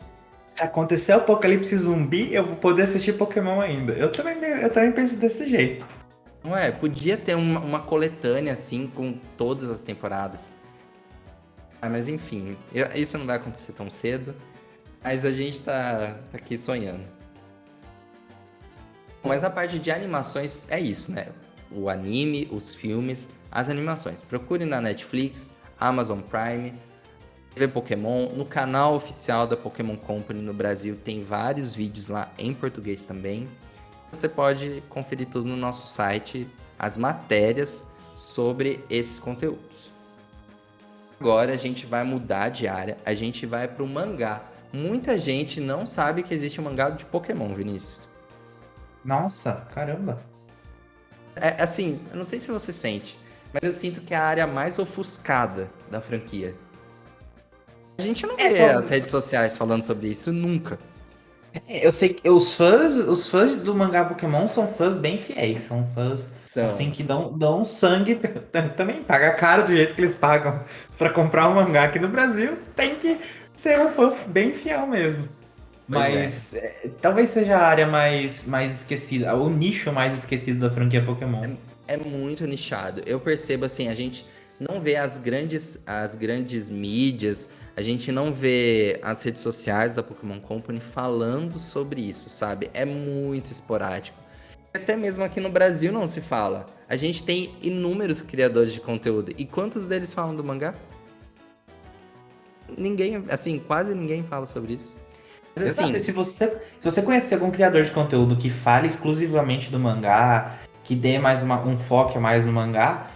Se acontecer o apocalipse zumbi, eu vou poder assistir Pokémon ainda. Eu também penso desse jeito. Não é? Podia ter uma coletânea assim com todas as temporadas. Mas enfim, isso não vai acontecer tão cedo. Mas a gente tá aqui sonhando. Mas na parte de animações é isso, né? O anime, os filmes, as animações. Procure na Netflix, Amazon Prime, TV Pokémon. No canal oficial da Pokémon Company no Brasil tem vários vídeos lá em português também. Você pode conferir tudo no nosso site, as matérias sobre esses conteúdos. Agora a gente vai mudar de área, a gente vai para o mangá. Muita gente não sabe que existe um mangá de Pokémon, Vinícius. Nossa, caramba. É assim, eu não sei se você sente, mas eu sinto que é a área mais ofuscada da franquia. A gente não vê as redes sociais falando sobre isso nunca. Eu sei que os fãs do mangá Pokémon são fãs bem fiéis, são fãs assim São. que dão sangue, também paga caro do jeito que eles pagam pra comprar um mangá aqui no Brasil, tem que ser um fã bem fiel mesmo. Pois é. Mas talvez seja a área mais esquecida, o nicho mais esquecido da franquia Pokémon. É muito nichado. Eu percebo assim, a gente não vê as grandes mídias, a gente não vê as redes sociais da Pokémon Company falando sobre isso, sabe? É muito esporádico. Até mesmo aqui no Brasil não se fala. A gente tem inúmeros criadores de conteúdo. E quantos deles falam do mangá? Ninguém, assim, quase ninguém fala sobre isso. Mas assim, Exato, se você conhecer algum criador de conteúdo que fale exclusivamente do mangá, que dê mais um foco mais no mangá,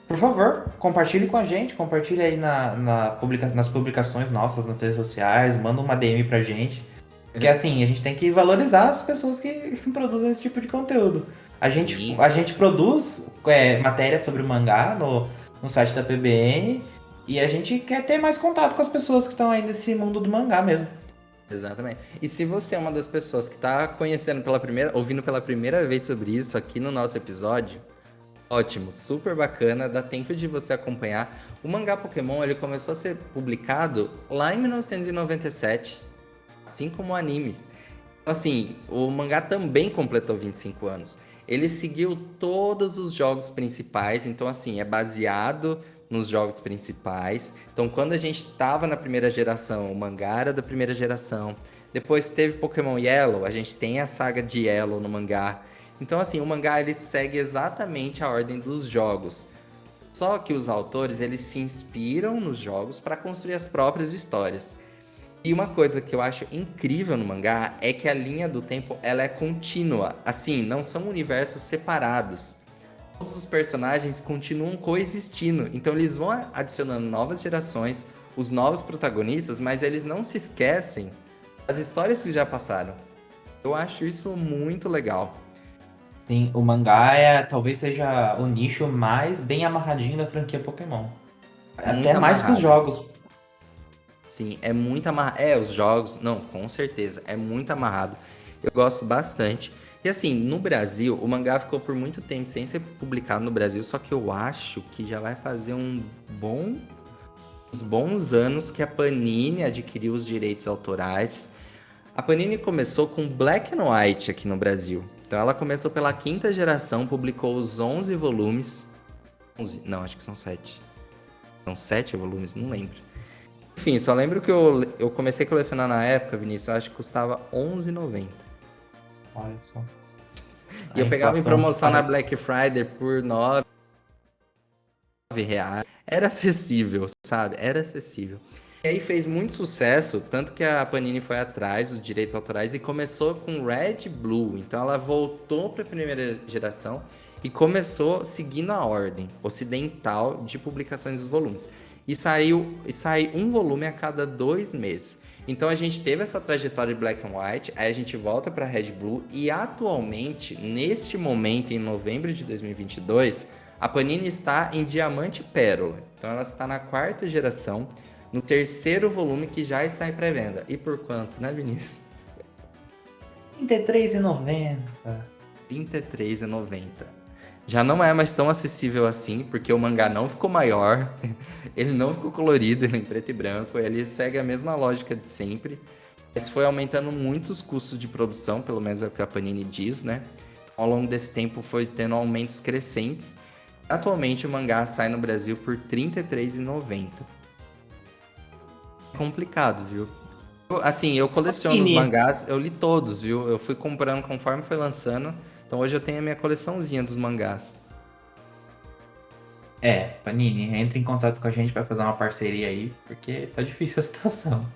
por favor, compartilhe com a gente, compartilhe aí nas publicações nossas nas redes sociais, manda uma DM pra gente. Porque assim, a gente tem que valorizar as pessoas que produzem esse tipo de conteúdo. A gente, sim. a gente produz matéria sobre o mangá no site da PBN e a gente quer ter mais contato com as pessoas que estão aí nesse mundo do mangá mesmo. Exatamente. E se você é uma das pessoas que está ouvindo pela primeira vez sobre isso aqui no nosso episódio, ótimo, super bacana, dá tempo de você acompanhar. O mangá Pokémon, ele começou a ser publicado lá em 1997, assim como o anime. Então, assim, o mangá também completou 25 anos. Ele seguiu todos os jogos principais, então assim, é baseado nos jogos principais. Então, quando a gente tava na primeira geração, o mangá era da primeira geração. Depois teve Pokémon Yellow, a gente tem a saga de Yellow no mangá. Então, assim, o mangá ele segue exatamente a ordem dos jogos. Só que os autores, eles se inspiram nos jogos para construir as próprias histórias. E uma coisa que eu acho incrível no mangá é que a linha do tempo ela é contínua. Assim, não são universos separados. todos os personagens continuam coexistindo. Então eles vão adicionando novas gerações, os novos protagonistas, mas eles não se esquecem das histórias que já passaram. Eu acho isso muito legal. Sim, o mangá talvez seja o nicho mais bem amarradinho da franquia Pokémon. Até Muito mais que os amarrado. jogos. Sim, é muito amarrado. É, os jogos, não, com certeza, é muito amarrado. Eu gosto bastante. E assim, no Brasil, o mangá ficou por muito tempo sem ser publicado no Brasil, só que eu acho que já vai fazer uns bons anos que a Panini adquiriu os direitos autorais. A Panini começou com Black and White aqui no Brasil. Então ela começou pela quinta geração, publicou os 11 volumes. 11? Não, acho que são 7. São 7 volumes, não lembro. Enfim, só lembro que eu comecei a colecionar na época, Vinícius, eu acho que custava R$11,90. Olha só. E A eu pegava em inflação promoção na dispara. Black Friday por R$9. Era acessível, sabe? Era acessível. E aí fez muito sucesso, tanto que a Panini foi atrás dos direitos autorais e começou com Red Blue. Então ela voltou para a primeira geração e começou seguindo a ordem ocidental de publicações dos volumes. E sai um volume a cada 2 meses. Então a gente teve essa trajetória de Black and White, aí a gente volta para Red Blue e atualmente, neste momento, em novembro de 2022, a Panini está em Diamante Pérola. Então ela está na quarta geração, no terceiro volume que já está em pré-venda. E por quanto, né, Vinícius? R$33,90. R$33,90. Já não é mais tão acessível assim, porque o mangá não ficou maior, ele não ficou colorido, ele é em preto e branco, ele segue a mesma lógica de sempre. Mas foi aumentando muito os custos de produção, pelo menos é o que a Panini diz, né? Ao longo desse tempo foi tendo aumentos crescentes. Atualmente o mangá sai no Brasil por R$33,90. Complicado, viu? Assim, eu coleciono os Panini. mangás, eu li todos, viu? Eu fui comprando conforme foi lançando. Então hoje eu tenho a minha coleçãozinha dos mangás. Panini, entre em contato com a gente para fazer uma parceria aí, porque tá difícil a situação.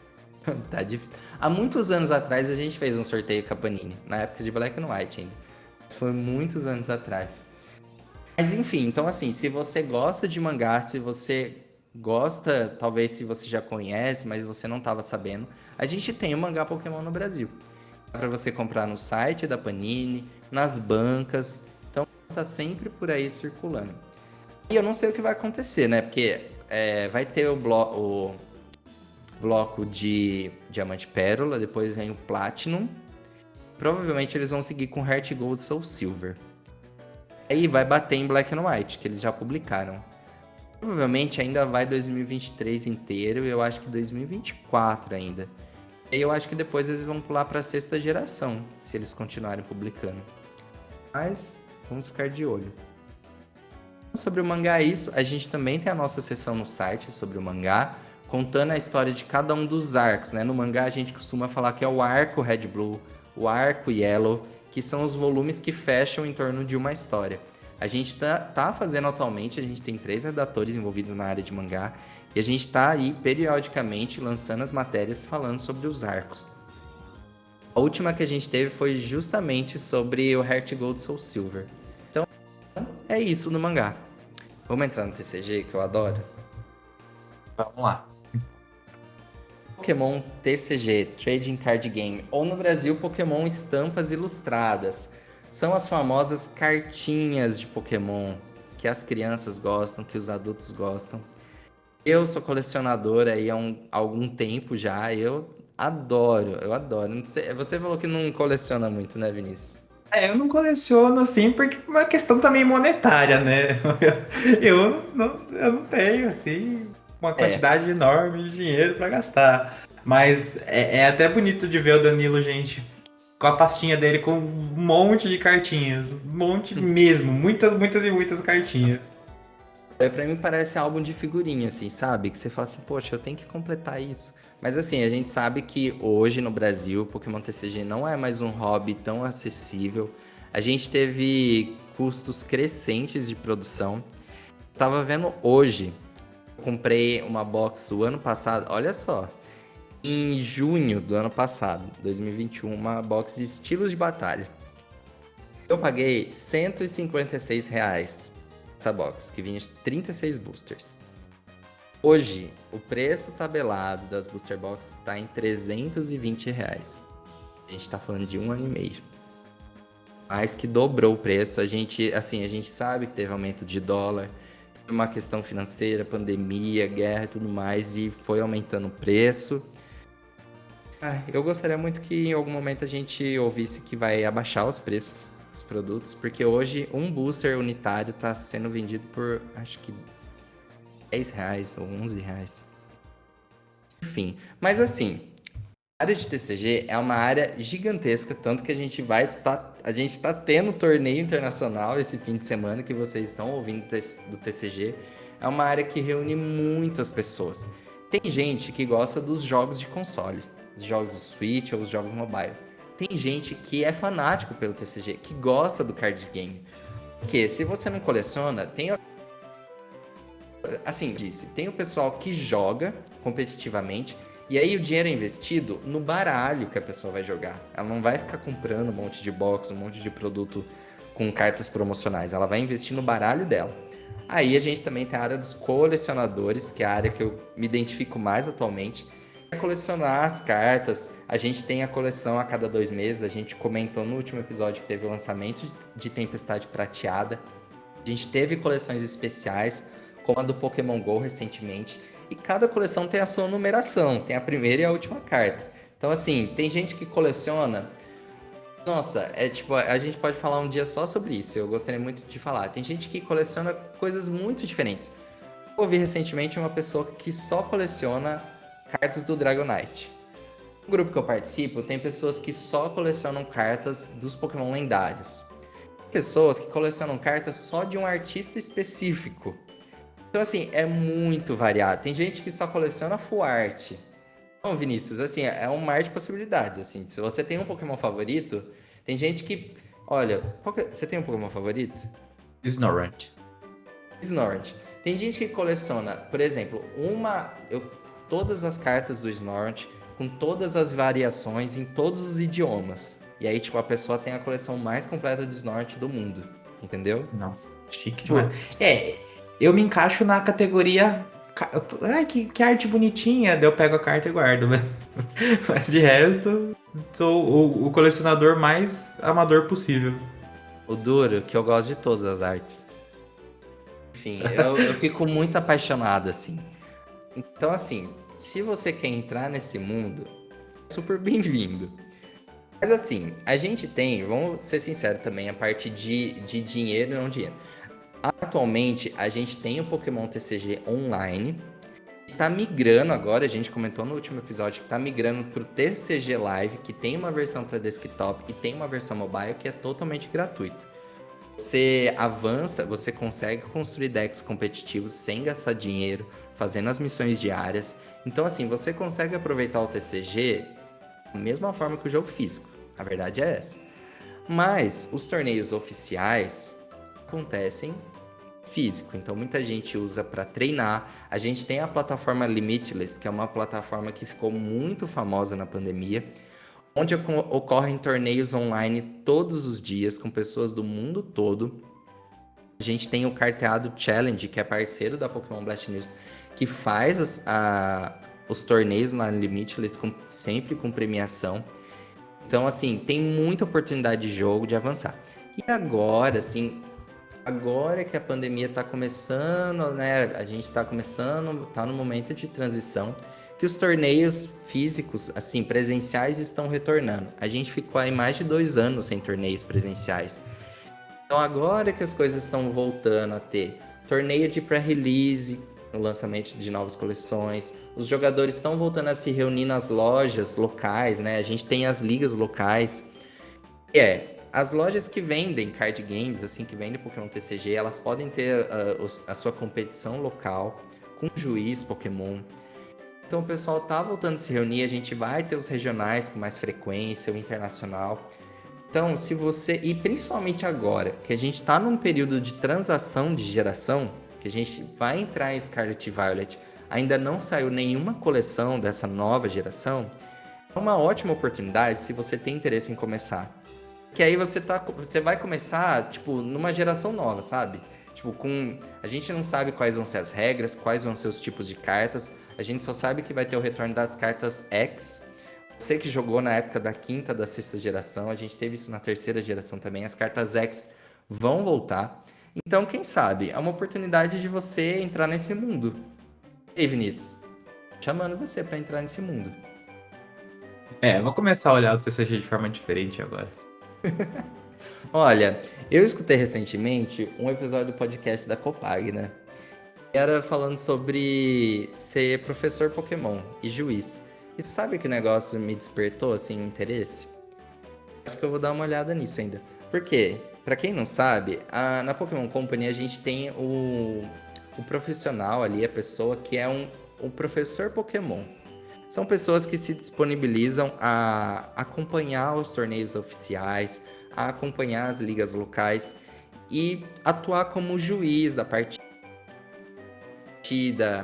Tá difícil. Há muitos anos atrás a gente fez um sorteio com a Panini, na época de Black and White ainda. Foi muitos anos atrás. Mas enfim, então assim, se você gosta de mangá, se você gosta, talvez se você já conhece, mas você não estava sabendo, a gente tem o mangá Pokémon no Brasil. Dá para você comprar no site da Panini, nas bancas, então tá sempre por aí circulando. E eu não sei o que vai acontecer, né? Porque vai ter o bloco de Diamante Pérola, depois vem o Platinum. Provavelmente eles vão seguir com Heart Gold Soul Silver. Aí vai bater em Black and White, que eles já publicaram. Provavelmente ainda vai 2023 inteiro e eu acho que 2024 ainda. E eu acho que depois eles vão pular para a sexta geração, se eles continuarem publicando. Mas vamos ficar de olho. Sobre o mangá é isso, a gente também tem a nossa seção no site sobre o mangá, contando a história de cada um dos arcos, né? No mangá a gente costuma falar que é o arco Red Blue, o arco Yellow, que são os volumes que fecham em torno de uma história. A gente tá fazendo atualmente, a gente tem 3 redatores envolvidos na área de mangá, e a gente tá aí periodicamente lançando as matérias falando sobre os arcos. A última que a gente teve foi justamente sobre o Heart Gold Soul Silver. Então, é isso no mangá. Vamos entrar no TCG, que eu adoro? Vamos lá. Pokémon TCG, Trading Card Game, ou no Brasil, Pokémon Estampas Ilustradas. São as famosas cartinhas de Pokémon que as crianças gostam, que os adultos gostam. Eu sou colecionador aí há algum tempo já, eu adoro. Não sei, você falou que não coleciona muito, né, Vinícius? Eu não coleciono assim porque é uma questão também monetária, né? Eu não tenho assim uma É, quantidade enorme de dinheiro para gastar. Mas é até bonito de ver o Danilo, gente, com a pastinha dele com um monte de cartinhas. Um monte mesmo. Muitas, muitas e muitas cartinhas. pra mim parece álbum de figurinha, assim, sabe? Que você fala assim, poxa, eu tenho que completar isso. Mas assim, a gente sabe que hoje no Brasil, Pokémon TCG não é mais um hobby tão acessível. A gente teve custos crescentes de produção. Eu tava vendo hoje, eu comprei uma box o ano passado, olha só, em junho do ano passado, 2021, uma box de estilos de batalha. Eu paguei R$ 156 essa box, que vinha de 36 boosters. Hoje, o preço tabelado das booster box está em R$ 320. A gente tá falando de 1 ano e meio. Mais que dobrou o preço. A gente sabe que teve aumento de dólar, uma questão financeira, pandemia, guerra e tudo mais, e foi aumentando o preço. Eu gostaria muito que em algum momento a gente ouvisse que vai abaixar os preços dos produtos, porque hoje um booster unitário está sendo vendido por, acho que R$ 10 ou R$ 11. Enfim, mas assim, a área de TCG é uma área gigantesca, tanto que a gente tá tendo torneio internacional esse fim de semana que vocês estão ouvindo do TCG. É uma área que reúne muitas pessoas. Tem gente que gosta dos jogos de console, os jogos do Switch ou os jogos mobile. Tem gente que é fanático pelo TCG, que gosta do card game. Porque se você não coleciona, tem o pessoal que joga competitivamente, e aí o dinheiro é investido no baralho que a pessoa vai jogar. Ela não vai ficar comprando um monte de box, um monte de produto com cartas promocionais. Ela vai investir no baralho dela. Aí a gente também tem a área dos colecionadores, que é a área que eu me identifico mais atualmente. É colecionar as cartas. A gente tem a coleção a cada 2 meses. A gente comentou no último episódio que teve o lançamento de Tempestade Prateada. A gente teve coleções especiais, como a do Pokémon GO recentemente. E cada coleção tem a sua numeração, tem a primeira e a última carta. Então, assim, tem gente que coleciona. Nossa, a gente pode falar um dia só sobre isso. Eu gostaria muito de falar. Tem gente que coleciona coisas muito diferentes. Eu ouvi recentemente uma pessoa que só coleciona cartas do Dragonite. No grupo que eu participo, tem pessoas que só colecionam cartas dos Pokémon lendários. Pessoas que colecionam cartas só de um artista específico. Então, assim, é muito variado. Tem gente que só coleciona full art. Então, Vinícius, assim, é um mar de possibilidades, assim. Se você tem um Pokémon favorito, tem gente que... Olha, você tem um Pokémon favorito? Snorunt. Snorunt. Tem gente que coleciona, por exemplo, todas as cartas do Snorunt, com todas as variações em todos os idiomas. E aí, tipo, a pessoa tem a coleção mais completa de Snorunt do mundo. Entendeu? Não, chique demais. Eu me encaixo na categoria. Ai, que arte bonitinha. Daí eu pego a carta e guardo, né? Mas de resto, sou o colecionador mais amador possível. O duro, que eu gosto de todas as artes. Enfim, eu fico muito apaixonado, assim. Então, assim, se você quer entrar nesse mundo, é super bem-vindo. Mas, assim, a gente tem, vamos ser sinceros também, a parte de dinheiro e não dinheiro. Atualmente, a gente tem o Pokémon TCG online. E tá migrando agora, a gente comentou no último episódio que tá migrando pro TCG Live, que tem uma versão para desktop e tem uma versão mobile que é totalmente gratuita. Você avança, você consegue construir decks competitivos sem gastar dinheiro, fazendo as missões diárias. Então, assim, você consegue aproveitar o TCG da mesma forma que o jogo físico. A verdade é essa. Mas os torneios oficiais acontecem físico, então muita gente usa para treinar. A gente tem a plataforma Limitless, que é uma plataforma que ficou muito famosa na pandemia, onde ocorrem torneios online todos os dias com pessoas do mundo todo. A gente tem o Carteado Challenge, que é parceiro da Pokémon Blast News, que faz os torneios na Limitless sempre com premiação. Então, assim, tem muita oportunidade de jogo, de avançar. E agora, assim, agora que a pandemia tá começando, né? A gente tá começando, tá no momento de transição, que os torneios físicos, assim, presenciais estão retornando. A gente ficou aí mais de 2 anos sem torneios presenciais. Então agora que as coisas estão voltando a ter torneio de pré-release, no lançamento de novas coleções, os jogadores estão voltando a se reunir nas lojas locais, né? A gente tem as ligas locais. As lojas que vendem card games, assim, que vendem Pokémon TCG, elas podem ter a sua competição local com juiz Pokémon. Então o pessoal tá voltando a se reunir, a gente vai ter os regionais com mais frequência, o internacional. Então, se você... E principalmente agora, que a gente tá num período de transação de geração, que a gente vai entrar em Scarlet e Violet, ainda não saiu nenhuma coleção dessa nova geração, é uma ótima oportunidade se você tem interesse em começar. Que aí você vai começar, tipo, numa geração nova, sabe? Tipo, a gente não sabe quais vão ser as regras, quais vão ser os tipos de cartas. A gente só sabe que vai ter o retorno das cartas X. Você que jogou na época da quinta, da sexta geração, a gente teve isso na terceira geração também. As cartas X vão voltar. Então, quem sabe? É uma oportunidade de você entrar nesse mundo. E aí, Vinícius? Chamando você pra entrar nesse mundo. É, eu vou começar a olhar o TCG de forma diferente agora. Olha, eu escutei recentemente um episódio do podcast da Copag, né? Era falando sobre ser professor Pokémon e juiz. E sabe que o negócio me despertou, assim, um interesse? Acho que eu vou dar uma olhada nisso ainda. Por quê? Pra quem não sabe, na Pokémon Company a gente tem o profissional ali, a pessoa que é um professor Pokémon. São pessoas que se disponibilizam a acompanhar os torneios oficiais, a acompanhar as ligas locais e atuar como juiz da partida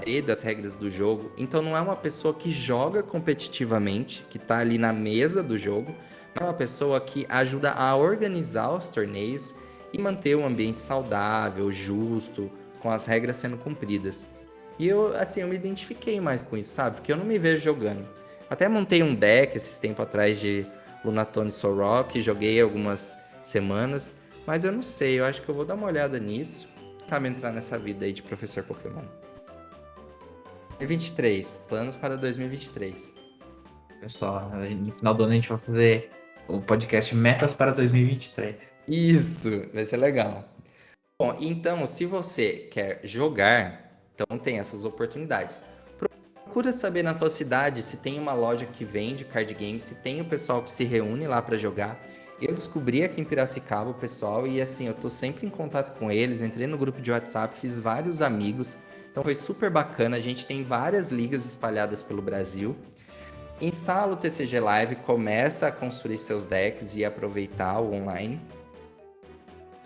e das regras do jogo. Então não é uma pessoa que joga competitivamente, que está ali na mesa do jogo, mas é uma pessoa que ajuda a organizar os torneios e manter um ambiente saudável, justo, com as regras sendo cumpridas. E eu, assim, eu me identifiquei mais com isso, sabe? Porque eu não me vejo jogando. Até montei um deck esses tempos atrás de Lunatone Solrock, joguei algumas semanas, mas eu não sei, eu acho que eu vou dar uma olhada nisso, sabe, entrar nessa vida aí de professor Pokémon. 2023, planos para 2023. Olha só, no final do ano a gente vai fazer o podcast Metas para 2023. Isso, vai ser legal. Bom, então, se você quer jogar, então tem essas oportunidades. Procura saber na sua cidade se tem uma loja que vende card games, se tem o pessoal que se reúne lá para jogar. Eu descobri aqui em Piracicaba o pessoal e assim, eu tô sempre em contato com eles, entrei no grupo de WhatsApp, fiz vários amigos. Então foi super bacana, a gente tem várias ligas espalhadas pelo Brasil. Instala o TCG Live, começa a construir seus decks e aproveitar o online.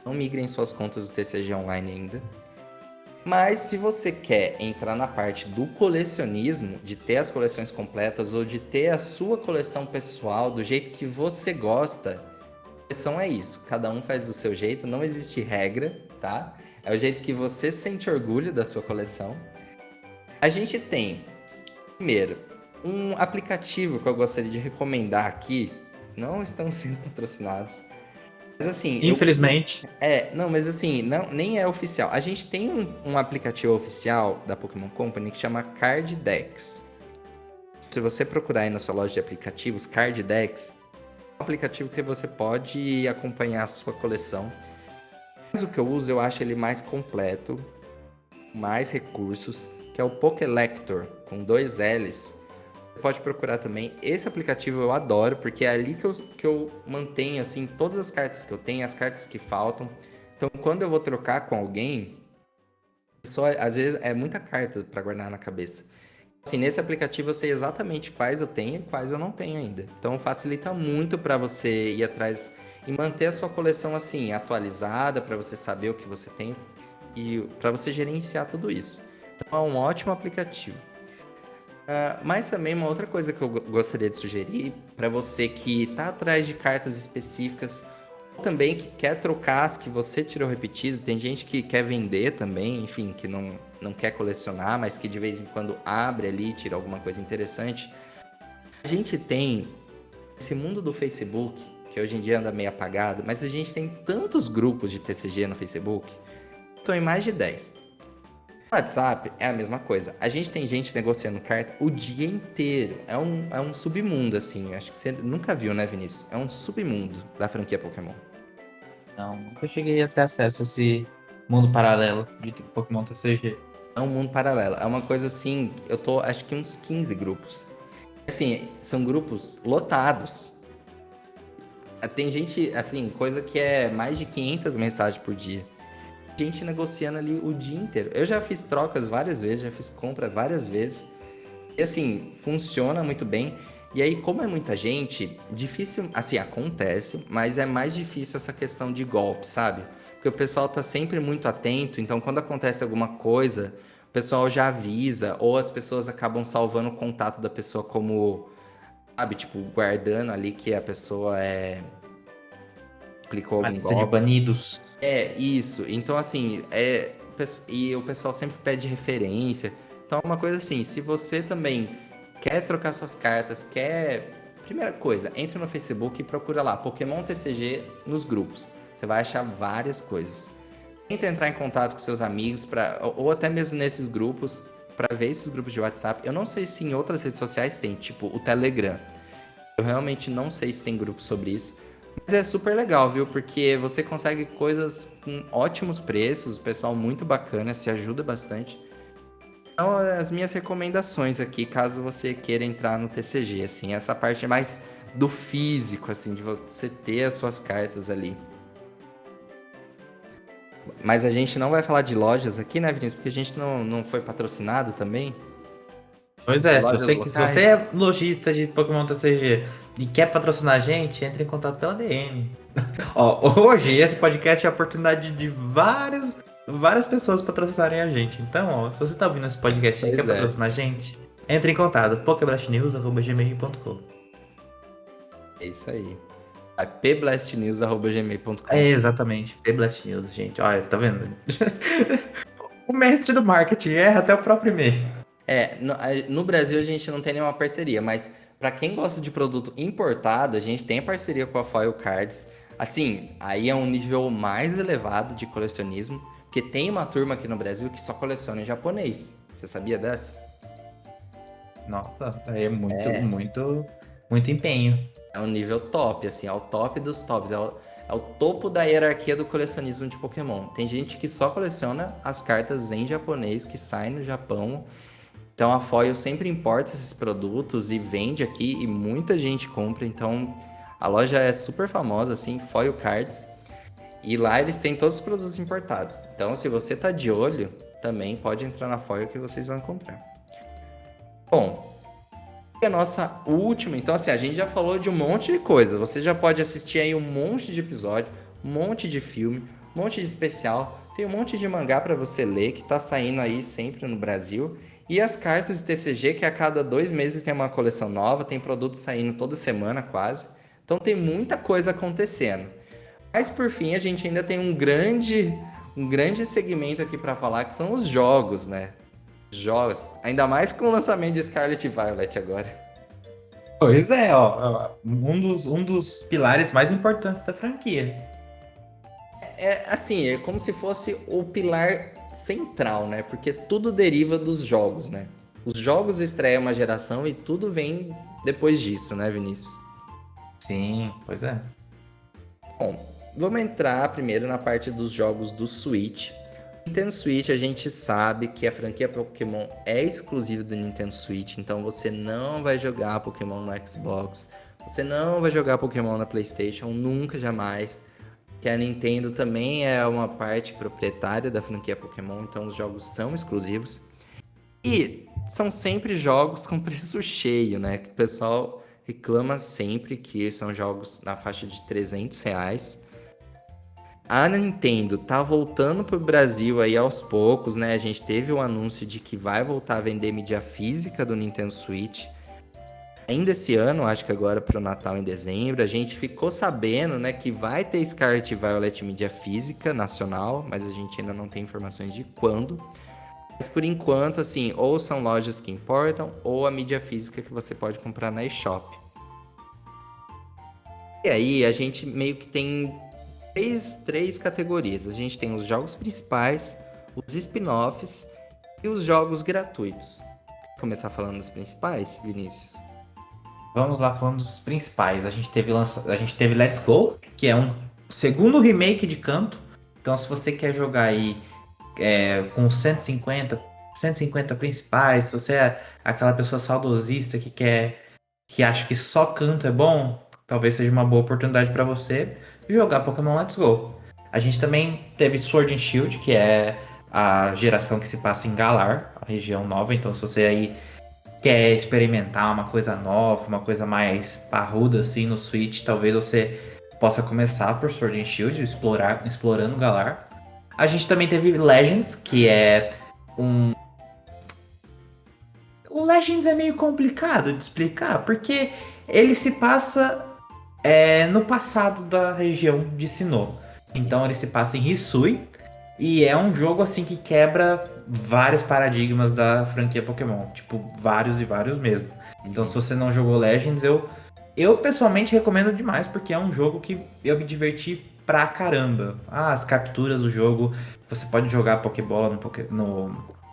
Não migrem suas contas do TCG Online ainda. Mas se você quer entrar na parte do colecionismo, de ter as coleções completas ou de ter a sua coleção pessoal do jeito que você gosta, a coleção é isso. Cada um faz do seu jeito, não existe regra, tá? É o jeito que você sente orgulho da sua coleção. A gente tem, primeiro, um aplicativo que eu gostaria de recomendar aqui. Não estão sendo patrocinados. Mas assim, Infelizmente. não, mas assim, não, nem é oficial. A gente tem um aplicativo oficial da Pokémon Company que chama Card Decks. Se você procurar aí na sua loja de aplicativos, Card Decks, é um aplicativo que você pode acompanhar a sua coleção. Mas o que eu uso, eu acho ele mais completo, mais recursos, que é o Pokélector, com 2 L's. Você pode procurar também. Esse aplicativo eu adoro, porque é ali que eu mantenho, assim, todas as cartas que eu tenho, as cartas que faltam. Então, quando eu vou trocar com alguém, só, às vezes é muita carta para guardar na cabeça. Assim, nesse aplicativo eu sei exatamente quais eu tenho e quais eu não tenho ainda. Então, facilita muito para você ir atrás e manter a sua coleção, assim, atualizada, para você saber o que você tem e para você gerenciar tudo isso. Então, é um ótimo aplicativo. Mas também uma outra coisa que eu gostaria de sugerir para você que está atrás de cartas específicas, ou também que quer trocar as que você tirou repetido, tem gente que quer vender também, enfim, que não quer colecionar, mas que de vez em quando abre ali e tira alguma coisa interessante. A gente tem esse mundo do Facebook, que hoje em dia anda meio apagado, mas a gente tem tantos grupos de TCG no Facebook, estou em mais de 10. O WhatsApp é a mesma coisa. A gente tem gente negociando carta o dia inteiro. É um submundo, assim. Acho que você nunca viu, né, Vinícius? É um submundo da franquia Pokémon. Não, nunca cheguei a ter acesso a esse mundo paralelo de Pokémon TCG. É um mundo paralelo. É uma coisa assim. Eu tô, acho que uns 15 grupos. Assim, são grupos lotados. Tem gente, assim, coisa que é mais de 500 mensagens por dia. Gente negociando ali o dia inteiro. Eu já fiz trocas várias vezes, já fiz compra várias vezes. E assim, funciona muito bem. E aí, como é muita gente, difícil, assim, acontece, mas é mais difícil essa questão de golpe, sabe? Porque o pessoal tá sempre muito atento, então quando acontece alguma coisa, o pessoal já avisa, ou as pessoas acabam salvando o contato da pessoa como, sabe, tipo, guardando ali que a pessoa clicou A algum lista de golpe. banidos. É, isso. Então, assim, e o pessoal sempre pede referência. Então, é uma coisa assim, se você também quer trocar suas cartas, quer... Primeira coisa, entre no Facebook e procura lá, Pokémon TCG nos grupos. Você vai achar várias coisas. Tenta entrar em contato com seus amigos, ou até mesmo nesses grupos, para ver esses grupos de WhatsApp. Eu não sei se em outras redes sociais tem, tipo o Telegram. Eu realmente não sei se tem grupo sobre isso. Mas é super legal, viu? Porque você consegue coisas com ótimos preços, o pessoal muito bacana, se ajuda bastante. Então, as minhas recomendações aqui, caso você queira entrar no TCG, assim, essa parte mais do físico, assim, de você ter as suas cartas ali. Mas a gente não vai falar de lojas aqui, né, Vinícius? Porque a gente não foi patrocinado também. Pois é, Lojas se você locais. é lojista de Pokémon TCG e quer patrocinar a gente, entre em contato pela DM. Ó, hoje esse podcast é a oportunidade de várias pessoas patrocinarem a gente. Então, ó, se você tá ouvindo esse podcast e quer Pois é, patrocinar a gente, entre em contato, pokeblastnews@gmail.com. é isso aí. É pblastnews.gmail.com. É exatamente, Blast News, gente. Olha, tá vendo? O mestre do marketing erra até o próprio e-mail. No Brasil a gente não tem nenhuma parceria, mas para quem gosta de produto importado, a gente tem parceria com a Foil Cards. Assim, aí é um nível mais elevado de colecionismo, porque tem uma turma aqui no Brasil que só coleciona em japonês. Você sabia dessa? Nossa, aí é muito, É, muito, muito empenho. é um nível top, assim, é o top dos tops, é o topo da hierarquia do colecionismo de Pokémon. Tem gente que só coleciona as cartas em japonês que saem no Japão. Então a Foil sempre importa esses produtos e vende aqui e muita gente compra. Então a loja é super famosa, assim, Foil Cards. E lá eles têm todos os produtos importados. Então se você tá de olho, também pode entrar na Foil que vocês vão encontrar. Bom, e a nossa última. Então assim, a gente já falou de um monte de coisa. Você já pode assistir aí um monte de episódio, um monte de filme, um monte de especial. Tem um monte de mangá para você ler que tá saindo aí sempre no Brasil. E as cartas de TCG, que a cada 2 meses tem uma coleção nova, tem produto saindo toda semana quase. Então tem muita coisa acontecendo. Mas por fim, a gente ainda tem um grande segmento aqui para falar, que são os jogos, né? Jogos. Ainda mais com o lançamento de Scarlet e Violet agora. Pois é, ó, um dos pilares mais importantes da franquia. É assim, é como se fosse o pilar central, né? Porque tudo deriva dos jogos, né? Os jogos estreiam uma geração e tudo vem depois disso, né, Vinícius? Sim, pois é. Bom, vamos entrar primeiro na parte dos jogos do Switch. Nintendo Switch, a gente sabe que a franquia Pokémon é exclusiva do Nintendo Switch, então você não vai jogar Pokémon no Xbox, você não vai jogar Pokémon na PlayStation, nunca, jamais. Que a Nintendo também é uma parte proprietária da franquia Pokémon, então os jogos são exclusivos. E são sempre jogos com preço cheio, né? Que o pessoal reclama sempre que são jogos na faixa de R$ 300. A Nintendo tá voltando pro Brasil aí aos poucos, né? A gente teve o anúncio de que vai voltar a vender mídia física do Nintendo Switch. Ainda esse ano, acho que agora pro Natal em dezembro, a gente ficou sabendo, né, que vai ter Scarlet e Violet mídia física nacional, mas a gente ainda não tem informações de quando. Mas por enquanto, assim, ou são lojas que importam, ou a mídia física que você pode comprar na eShop. E aí a gente meio que tem três categorias. A gente tem os jogos principais, os spin-offs e os jogos gratuitos. Vou começar falando dos principais, Vinícius? Vamos lá falando dos principais. A gente teve Let's Go, que é um segundo remake de Canto. Então, se você quer jogar aí com 150 principais, se você é aquela pessoa saudosista que acha que só Canto é bom, talvez seja uma boa oportunidade para você jogar Pokémon Let's Go. A gente também teve Sword and Shield, que é a geração que se passa em Galar, a região nova. Então, se você aí quer experimentar uma coisa nova, uma coisa mais parruda assim no Switch, talvez você possa começar por Sword and Shield, explorando Galar. A gente também teve Legends, que é um. O Legends é meio complicado de explicar, porque ele se passa é no passado da região de Sinnoh. Então ele se passa em Hisui e é um jogo assim que quebra vários paradigmas da franquia Pokémon, tipo vários e vários mesmo. Então se Uhum. você não jogou Legends, eu pessoalmente recomendo demais porque é um jogo que eu me diverti pra caramba. Ah, as capturas do jogo, você pode jogar Pokébola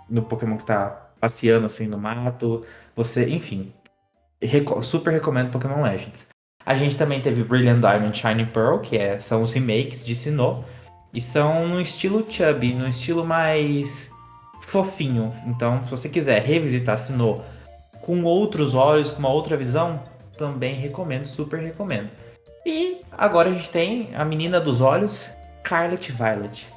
no Pokémon que tá passeando assim no mato, você, enfim, super recomendo Pokémon Legends. A gente também teve Brilliant Diamond Shining Pearl, são os remakes de Sinnoh. E são no estilo chubby, no estilo mais fofinho. Então, se você quiser revisitar Sinnoh com outros olhos, com uma outra visão, também recomendo, super recomendo. E agora a gente tem a menina dos olhos, Scarlet Violet.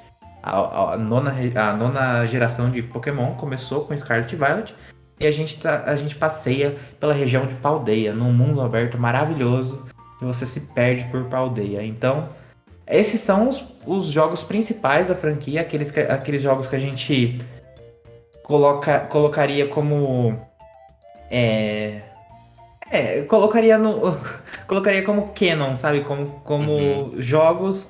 A nona geração de Pokémon começou com Scarlet Violet e a gente passeia pela região de Paldea, num mundo aberto maravilhoso e você se perde por Paldea. Então, esses são os jogos principais da franquia, aqueles jogos que a gente colocaria como. É, colocaria no. Colocaria como canon, sabe? Uhum. Como jogos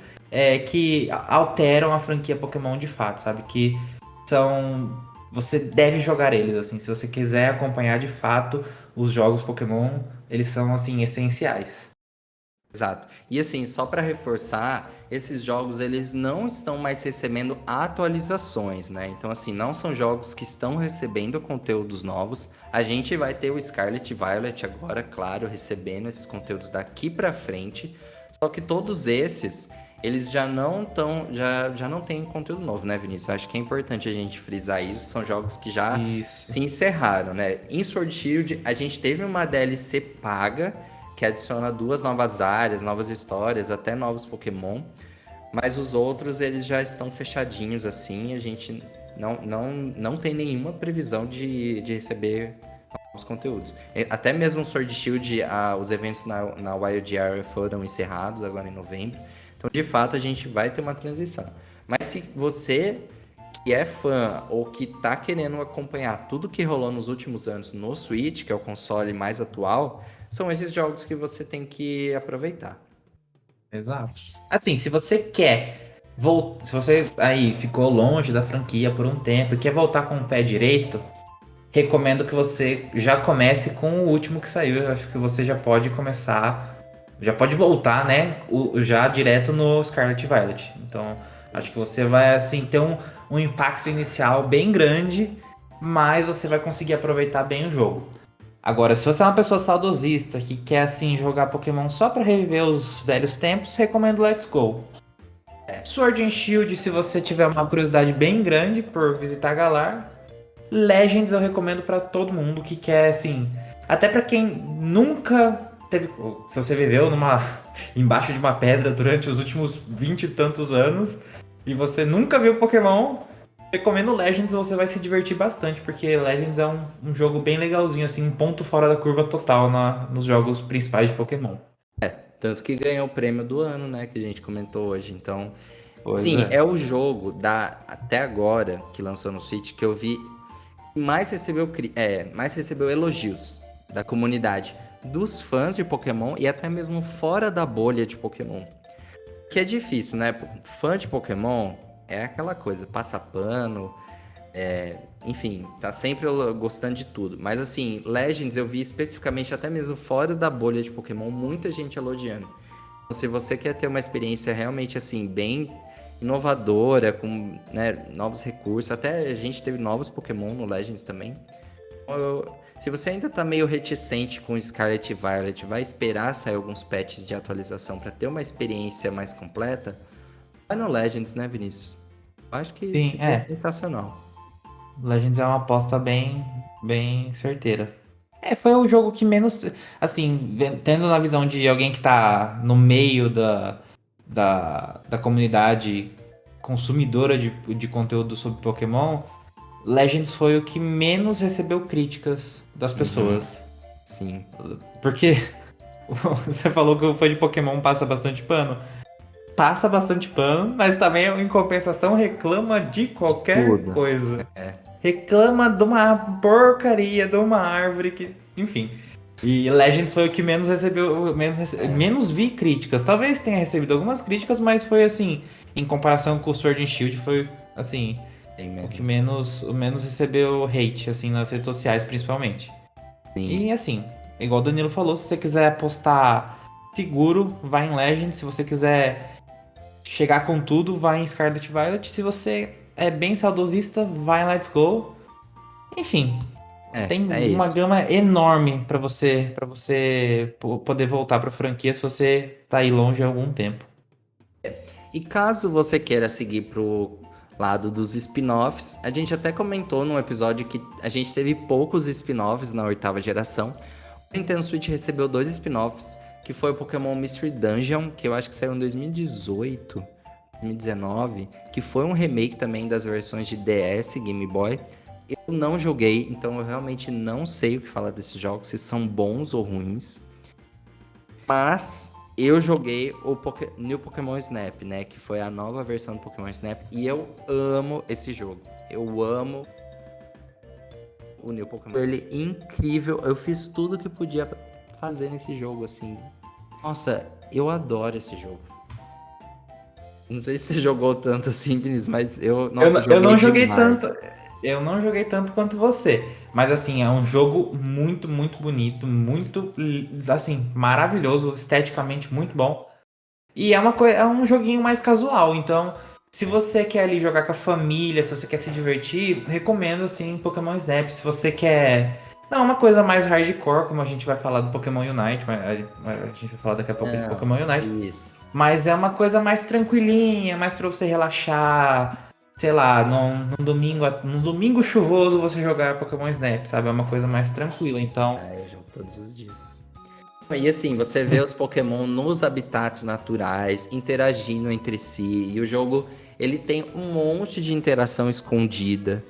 que alteram a franquia Pokémon de fato, sabe? Que são. Você deve jogar eles, assim. Se você quiser acompanhar de fato os jogos Pokémon, eles são, assim, essenciais. Exato. E assim, só para reforçar, esses jogos eles não estão mais recebendo atualizações, né? Então assim, não são jogos que estão recebendo conteúdos novos. A gente vai ter o Scarlet Violet agora, claro, recebendo esses conteúdos daqui para frente. Só que todos esses, eles já não têm conteúdo novo, né, Vinícius? Eu acho que é importante a gente frisar isso. São jogos que já Isso. se encerraram, né? Em Sword Shield, a gente teve uma DLC paga que adiciona duas novas áreas, novas histórias, até novos Pokémon. Mas os outros, eles já estão fechadinhos assim. A gente não tem nenhuma previsão de receber novos conteúdos. Até mesmo o Sword Shield, os eventos na Wild Area foram encerrados agora em novembro. Então, de fato, a gente vai ter uma transição. Mas se você que é fã ou que tá querendo acompanhar tudo que rolou nos últimos anos no Switch, que é o console mais atual, são esses jogos que você tem que aproveitar. Exato. Assim, se você quer se você aí ficou longe da franquia por um tempo e quer voltar com o pé direito, recomendo que você já comece com o último que saiu. Eu acho que você já pode começar, já pode voltar, né? Já direto no Scarlet Violet. Então, acho que Isso. você vai assim ter um impacto inicial bem grande, mas você vai conseguir aproveitar bem o jogo. Agora, se você é uma pessoa saudosista que quer assim jogar Pokémon só pra reviver os velhos tempos, recomendo Let's Go. Sword and Shield, se você tiver uma curiosidade bem grande por visitar Galar. Legends eu recomendo pra todo mundo que quer assim, até pra quem nunca teve, se você viveu numa embaixo de uma pedra durante os últimos 20 e tantos anos e você nunca viu Pokémon, recomendo Legends, você vai se divertir bastante, porque Legends é um jogo bem legalzinho, assim, um ponto fora da curva total nos jogos principais de Pokémon. Tanto que ganhou o prêmio do ano, né? Que a gente comentou hoje. Então, Pois sim, é. é o jogo até agora que lançou no Switch que eu vi que mais recebeu elogios da comunidade, dos fãs de Pokémon e até mesmo fora da bolha de Pokémon. Que é difícil, né? Fã de Pokémon é aquela coisa, passa pano, enfim, tá sempre gostando de tudo. Mas assim, Legends eu vi especificamente até mesmo fora da bolha de Pokémon, muita gente elogiando. Então, se você quer ter uma experiência realmente assim, bem inovadora, com, né, novos recursos, até a gente teve novos Pokémon no Legends também. Se você ainda tá meio reticente com Scarlet e Violet, vai esperar sair alguns patches de atualização para ter uma experiência mais completa, vai no Legends, né, Vinícius? Eu acho que Sim, seria sensacional. Legends é uma aposta bem certeira. Foi o jogo que menos, assim, tendo na visão de alguém que tá no meio da comunidade consumidora de conteúdo sobre Pokémon, Legends foi o que menos recebeu críticas das Uhum, pessoas. sim. Porque você falou que o fã de Pokémon passa bastante pano. Passa bastante pano, mas também, em compensação, reclama de qualquer Tudo. coisa. Reclama de uma porcaria, de uma árvore que. Enfim. E Legends foi o que menos recebeu, menos vi críticas. Talvez tenha recebido algumas críticas, mas foi assim, em comparação com o Sword and Shield, foi assim, Tem o que menos. menos recebeu hate, assim, nas redes sociais, principalmente. Sim. E assim, igual o Danilo falou, se você quiser apostar seguro, vai em Legends. Se você quiser chegar com tudo, vai em Scarlet Violet. Se você é bem saudosista, vai em Let's Go. Enfim, tem É uma isso. gama enorme para você poder voltar para a franquia se você tá aí longe há algum tempo. E caso você queira seguir pro lado dos spin-offs, a gente até comentou num episódio que a gente teve poucos spin-offs na oitava geração. O Nintendo Switch recebeu 2 spin-offs, que foi o Pokémon Mystery Dungeon, que eu acho que saiu em 2018, 2019, que foi um remake também das versões de DS e Game Boy. Eu não joguei, então eu realmente não sei o que falar desses jogos, se são bons ou ruins. Mas eu joguei o New Pokémon Snap, né? Que foi a nova versão do Pokémon Snap. E eu amo esse jogo. Eu amo o New Pokémon. Ele é incrível. Eu fiz tudo que podia fazer nesse jogo, assim. Nossa, eu adoro esse jogo. Não sei se você jogou tanto assim, Vinícius, mas nossa, eu Eu joguei não joguei demais. tanto, eu não joguei tanto quanto você, mas assim, é um jogo muito, muito bonito, muito, assim, maravilhoso, esteticamente muito bom. E é é um joguinho mais casual, então, se você quer ali jogar com a família, se você quer se divertir, recomendo assim Pokémon Snap. Se você quer, não, uma coisa mais hardcore, como a gente vai falar do Pokémon Unite, mas a gente vai falar daqui a pouco de Não, Pokémon Unite. isso. Mas é uma coisa mais tranquilinha, mais pra você relaxar. Sei lá, num domingo chuvoso você jogar Pokémon Snap, sabe? É uma coisa mais tranquila. Então, Ah, eu jogo todos os dias. E assim, você vê os Pokémon nos habitats naturais, interagindo entre si, e o jogo ele tem um monte de interação escondida.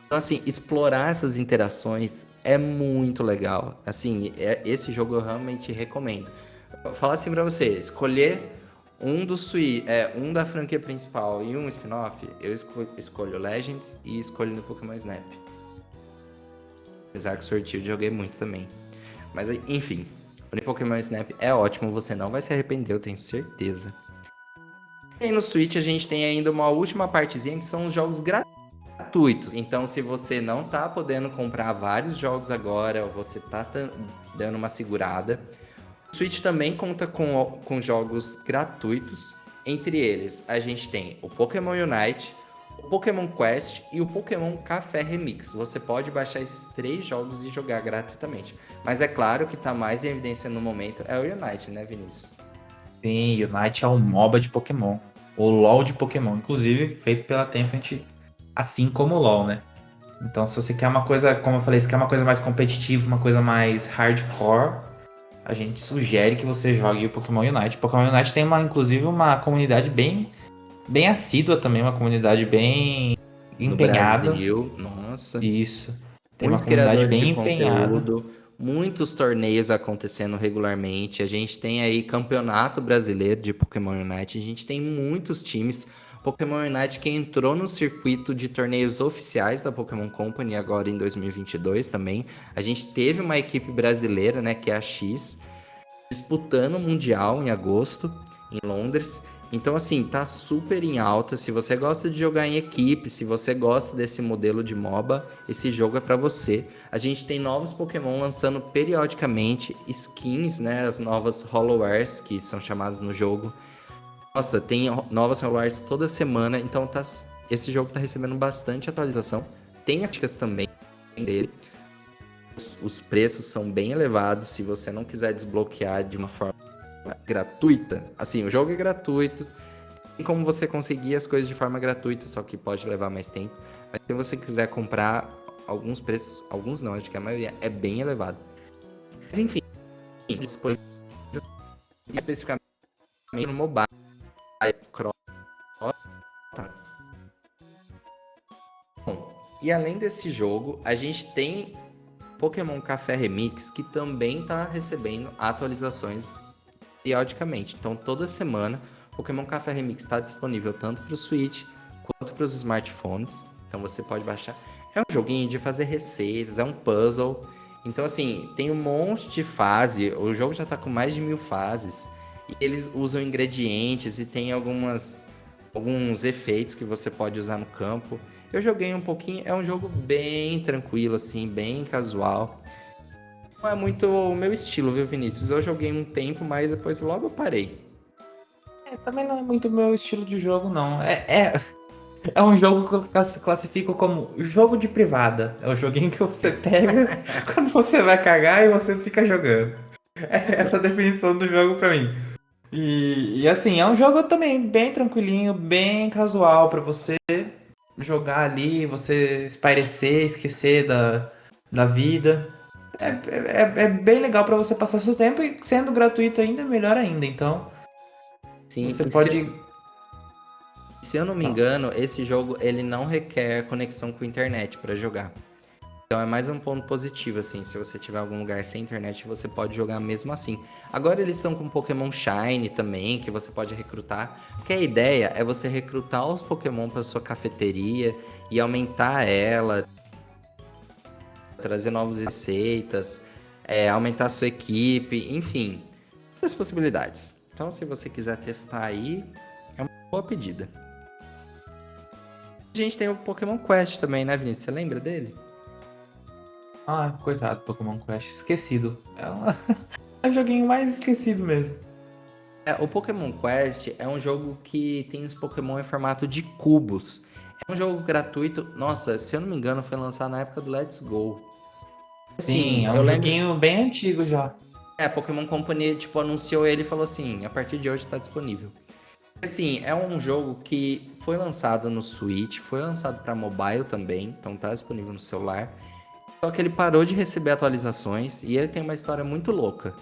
Então, assim, explorar essas interações é muito legal. Assim, esse jogo eu realmente recomendo. Eu vou falar assim pra você, escolher um da franquia principal e um spin-off, eu escolho Legends e escolho no Pokémon Snap. Apesar que o Sword Shield eu joguei muito também. Mas, enfim, o Pokémon Snap é ótimo, você não vai se arrepender, eu tenho certeza. E aí no Switch a gente tem ainda uma última partezinha que são os jogos gratuitos. Então, se você não tá podendo comprar vários jogos agora, ou você tá dando uma segurada, o Switch também conta com jogos gratuitos. Entre eles, a gente tem o Pokémon Unite, o Pokémon Quest e o Pokémon Café Remix. Você pode baixar esses 3 jogos e jogar gratuitamente. Mas é claro que tá mais em evidência no momento é o Unite, né, Vinícius? sim, Unite é um MOBA de Pokémon. O LoL de Pokémon, inclusive feito pela Tencent, assim como o LoL, né? Então, se você quer uma coisa, como eu falei, se quer uma coisa mais competitiva, uma coisa mais hardcore, a gente sugere que você jogue o Pokémon Unite. Pokémon Unite tem inclusive uma comunidade bem assídua também, uma comunidade bem No empenhada. Brasil, nossa. Isso. Tem uma Muitos comunidade criadores de bem empenhada. conteúdo, muitos torneios acontecendo regularmente. A gente tem aí campeonato brasileiro de Pokémon Unite. A gente tem muitos times. Pokémon Unite que entrou no circuito de torneios oficiais da Pokémon Company agora em 2022 também. A gente teve uma equipe brasileira, né, que é a X, disputando o Mundial em agosto, em Londres. Então, assim, tá super em alta. Se você gosta de jogar em equipe, se você gosta desse modelo de MOBA, esse jogo é pra você. A gente tem novos Pokémon lançando periodicamente, skins, né? As novas Holowares, que são chamadas no jogo. Nossa, tem novas Holowares toda semana, então esse jogo tá recebendo bastante atualização. Tem as dicas também dele. Os preços são bem elevados. Se você não quiser desbloquear de uma forma gratuita, assim, o jogo é gratuito, tem como você conseguir as coisas de forma gratuita, só que pode levar mais tempo. Mas se você quiser comprar, alguns preços, alguns não, acho que a maioria é bem elevado. Mas enfim, disponível especificamente no mobile, tá. Bom, e além desse jogo, a gente tem Pokémon Café Remix, que também está recebendo atualizações periodicamente. Então, toda semana, Pokémon Café Remix está disponível tanto para o Switch quanto para os smartphones. Então, você pode baixar. É um joguinho de fazer receitas, é um puzzle. Então, assim, tem um monte de fase. O jogo já tá com mais de 1000 fases. E eles usam ingredientes e tem alguns efeitos que você pode usar no campo. Eu joguei um pouquinho. É um jogo bem tranquilo, assim, bem casual. Não é muito o meu estilo, viu, Vinícius? Eu joguei um tempo, mas depois logo eu parei. Também não é muito o meu estilo de jogo, não. É um jogo que eu classifico como jogo de privada. É o joguinho que você pega quando você vai cagar e você fica jogando. É essa a definição do jogo pra mim. E assim, é um jogo também bem tranquilinho, bem casual pra você jogar ali, você espairecer, esquecer da vida. É bem legal pra você passar seu tempo e sendo gratuito ainda, melhor ainda. Então, Sim, você pode. se eu não me engano, esse jogo ele não requer conexão com internet para jogar. Então é mais um ponto positivo, assim. Se você tiver algum lugar sem internet, você pode jogar mesmo assim. Agora eles estão com Pokémon Shine também, que você pode recrutar. Porque a ideia é você recrutar os Pokémon para sua cafeteria e aumentar ela, trazer novas receitas, aumentar a sua equipe, enfim, muitas possibilidades. Então, se você quiser testar aí, é uma boa pedida. A gente tem o Pokémon Quest também, né, Vinícius? Você lembra dele? Ah, coitado, Pokémon Quest, esquecido. É um joguinho mais esquecido mesmo. O Pokémon Quest é um jogo que tem os Pokémon em formato de cubos. É um jogo gratuito. Nossa, se eu não me engano, foi lançado na época do Let's Go. Sim, Assim, é eu um lembro. joguinho bem antigo já. A Pokémon Company, tipo, anunciou ele e falou assim: a partir de hoje tá disponível. Assim, é um jogo que foi lançado no Switch, foi lançado para mobile também, então tá disponível no celular. Só que ele parou de receber atualizações e ele tem uma história muito louca.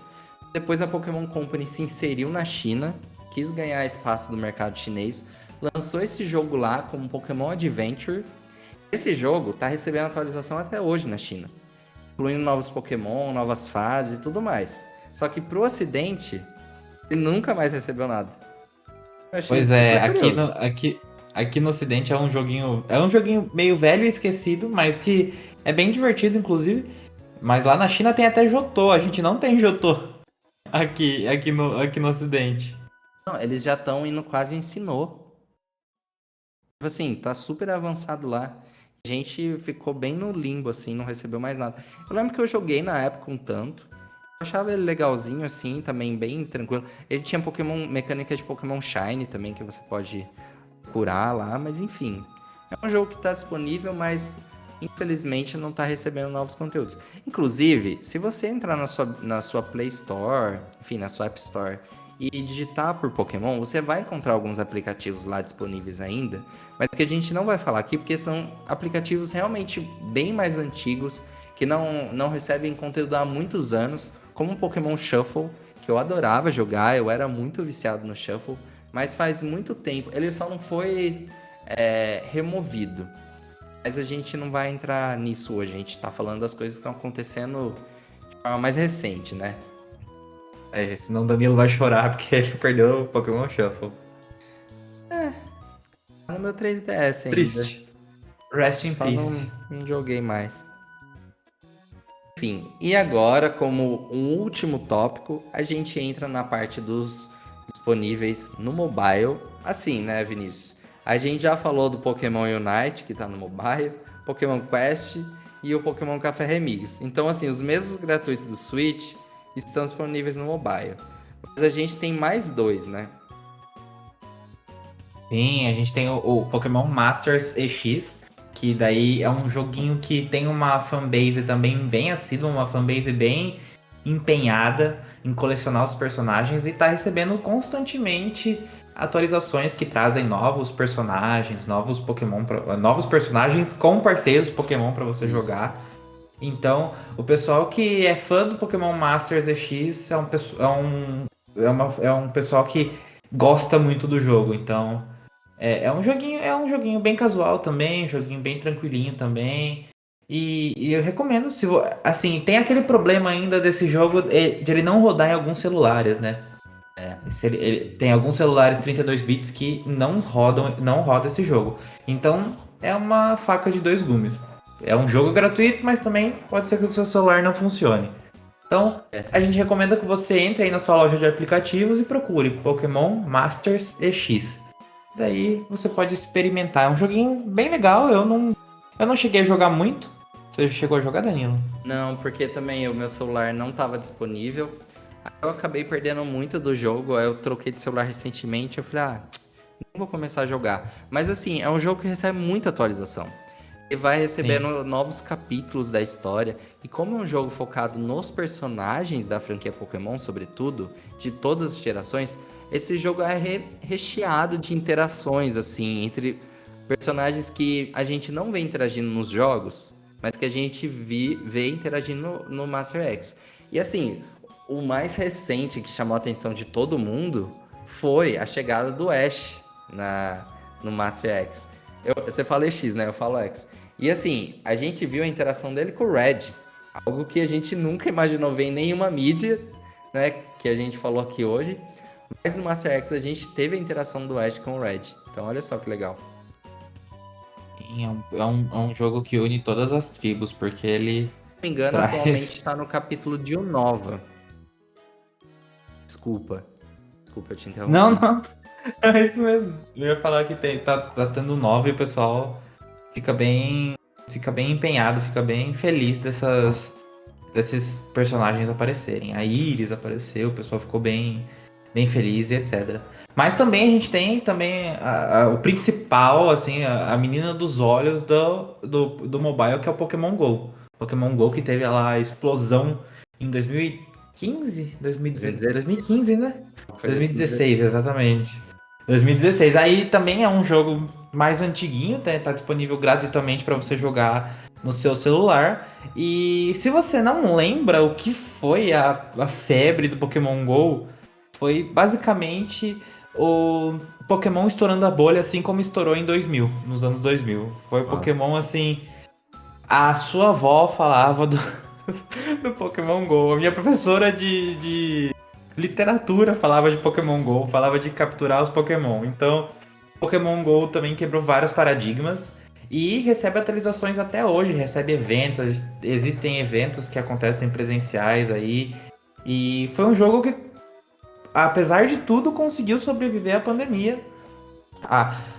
Depois a Pokémon Company se inseriu na China, quis ganhar espaço do mercado chinês, lançou esse jogo lá como Pokémon Adventure. Esse jogo tá recebendo atualização até hoje na China, incluindo novos Pokémon, novas fases e tudo mais. Só que pro Ocidente, ele nunca mais recebeu nada. Eu achei Pois é, super curioso. aqui no Ocidente é um joguinho meio velho e esquecido, mas que é bem divertido, inclusive. Mas lá na China tem até Jotô, a gente não tem Jotô aqui no Ocidente. Não, eles já estão indo quase ensinou. Tipo assim, tá super avançado lá. A gente ficou bem no limbo, assim, não recebeu mais nada. Eu lembro que eu joguei na época um tanto. Eu achava ele legalzinho, assim, também bem tranquilo. Ele tinha Pokémon, mecânica de Pokémon Shine também, que você pode curar lá, mas enfim. É um jogo que tá disponível, mas infelizmente não tá recebendo novos conteúdos. Inclusive, se você entrar na sua Play Store, enfim, na sua App Store, e digitar por Pokémon, você vai encontrar alguns aplicativos lá disponíveis ainda, mas que a gente não vai falar aqui porque são aplicativos realmente bem mais antigos, que não recebem conteúdo há muitos anos, como o Pokémon Shuffle, que eu adorava jogar, eu era muito viciado no Shuffle, mas faz muito tempo, ele só não foi removido. Mas a gente não vai entrar nisso hoje, a gente tá falando das coisas que estão acontecendo de forma mais recente, né? Senão o Danilo vai chorar porque ele perdeu o Pokémon Shuffle. Tá no meu 3DS ainda, Triste. Rest in só peace. não joguei mais. Enfim, e agora, como um último tópico, a gente entra na parte dos disponíveis no mobile. Assim, né, Vinícius? A gente já falou do Pokémon Unite, que tá no mobile, Pokémon Quest e o Pokémon Café Remix. Então, assim, os mesmos gratuitos do Switch estão disponíveis no mobile. Mas a gente tem mais dois, né? Sim, a gente tem o Pokémon Masters EX, que daí é um joguinho que tem uma fanbase também bem assídua, uma fanbase bem empenhada em colecionar os personagens e tá recebendo constantemente atualizações que trazem novos personagens, novos personagens com parceiros Pokémon para você Isso. jogar. Então, o pessoal que é fã do Pokémon Masters EX é um pessoal que gosta muito do jogo. Então, é um joguinho bem casual também, um joguinho bem tranquilinho também. E eu recomendo, assim, tem aquele problema ainda desse jogo de ele não rodar em alguns celulares, né? Tem alguns celulares 32 bits que não roda esse jogo. Então, é uma faca de dois gumes. É um jogo gratuito, mas também pode ser que o seu celular não funcione. Então, a gente recomenda que você entre aí na sua loja de aplicativos e procure Pokémon Masters EX. Daí você pode experimentar. É um joguinho bem legal. Eu não cheguei a jogar muito. Você chegou a jogar, Danilo? Não, porque também o meu celular não estava disponível. Aí eu acabei perdendo muito do jogo. Aí eu troquei de celular recentemente. Eu falei, não vou começar a jogar. Mas assim, é um jogo que recebe muita atualização. E vai Sim. recebendo novos capítulos da história. E como é um jogo focado nos personagens da franquia Pokémon, sobretudo, de todas as gerações, esse jogo é recheado de interações, assim, entre personagens que a gente não vê interagindo nos jogos, mas que a gente vê interagindo no Master X. E assim, o mais recente que chamou a atenção de todo mundo foi a chegada do Ash no Master X. Você fala X, né? Eu falo X. E assim, a gente viu a interação dele com o Red. Algo que a gente nunca imaginou ver em nenhuma mídia, né? Que a gente falou aqui hoje. Mas no Master X a gente teve a interação do Ash com o Red. Então olha só que legal. Sim, é um jogo que une todas as tribos, porque ele Se não me engano, atualmente traz. está no capítulo de Unova. Desculpa. Desculpa, eu te Não, interrompi. não. É isso mesmo. Eu ia falar que tá tendo 9 e o pessoal fica bem empenhado, fica bem feliz desses personagens aparecerem. A Iris apareceu, o pessoal ficou bem feliz e etc. Mas também a gente tem também o principal, assim, a menina dos olhos do mobile, que é o Pokémon GO. Pokémon GO que teve lá a explosão em 2015? 2016. 2015, né? Foi 2016, 2016. exatamente. 2016. Aí também é um jogo mais antiguinho, tá disponível gratuitamente para você jogar no seu celular. E se você não lembra o que foi a febre do Pokémon GO, foi basicamente o Pokémon estourando a bolha, assim como estourou em 2000, nos anos 2000. Foi o Nossa. Pokémon assim. A sua avó falava do Pokémon GO. A minha professora de literatura falava de Pokémon GO, falava de capturar os Pokémon. Então, Pokémon GO também quebrou vários paradigmas e recebe atualizações até hoje, recebe eventos, existem eventos que acontecem presenciais aí. E foi um jogo que, apesar de tudo, conseguiu sobreviver à pandemia.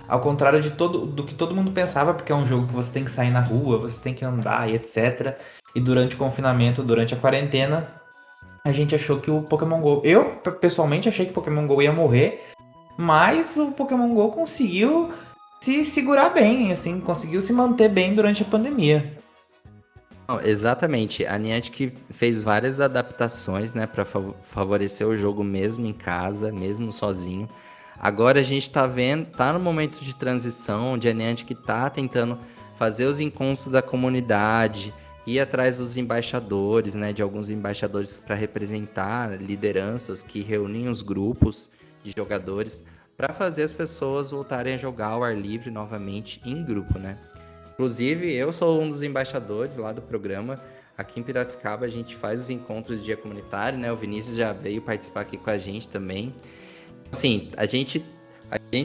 Ao contrário do que todo mundo pensava, porque é um jogo que você tem que sair na rua, você tem que andar e etc. E durante o confinamento, durante a quarentena, a gente achou que o Pokémon GO. Eu, pessoalmente, achei que o Pokémon GO ia morrer, mas o Pokémon GO conseguiu se segurar bem, assim, conseguiu se manter bem durante a pandemia. Não, exatamente. A Niantic fez várias adaptações, né, para favorecer o jogo mesmo em casa, mesmo sozinho. Agora a gente tá vendo, tá no momento de transição, onde a Niantic tá tentando fazer os encontros da comunidade, ir atrás dos embaixadores, né, de alguns embaixadores para representar lideranças que reúnem os grupos de jogadores para fazer as pessoas voltarem a jogar ao ar livre novamente em grupo, né? Inclusive, eu sou um dos embaixadores lá do programa. Aqui em Piracicaba a gente faz os encontros de dia comunitário, né? O Vinícius já veio participar aqui com a gente também. Assim, a gente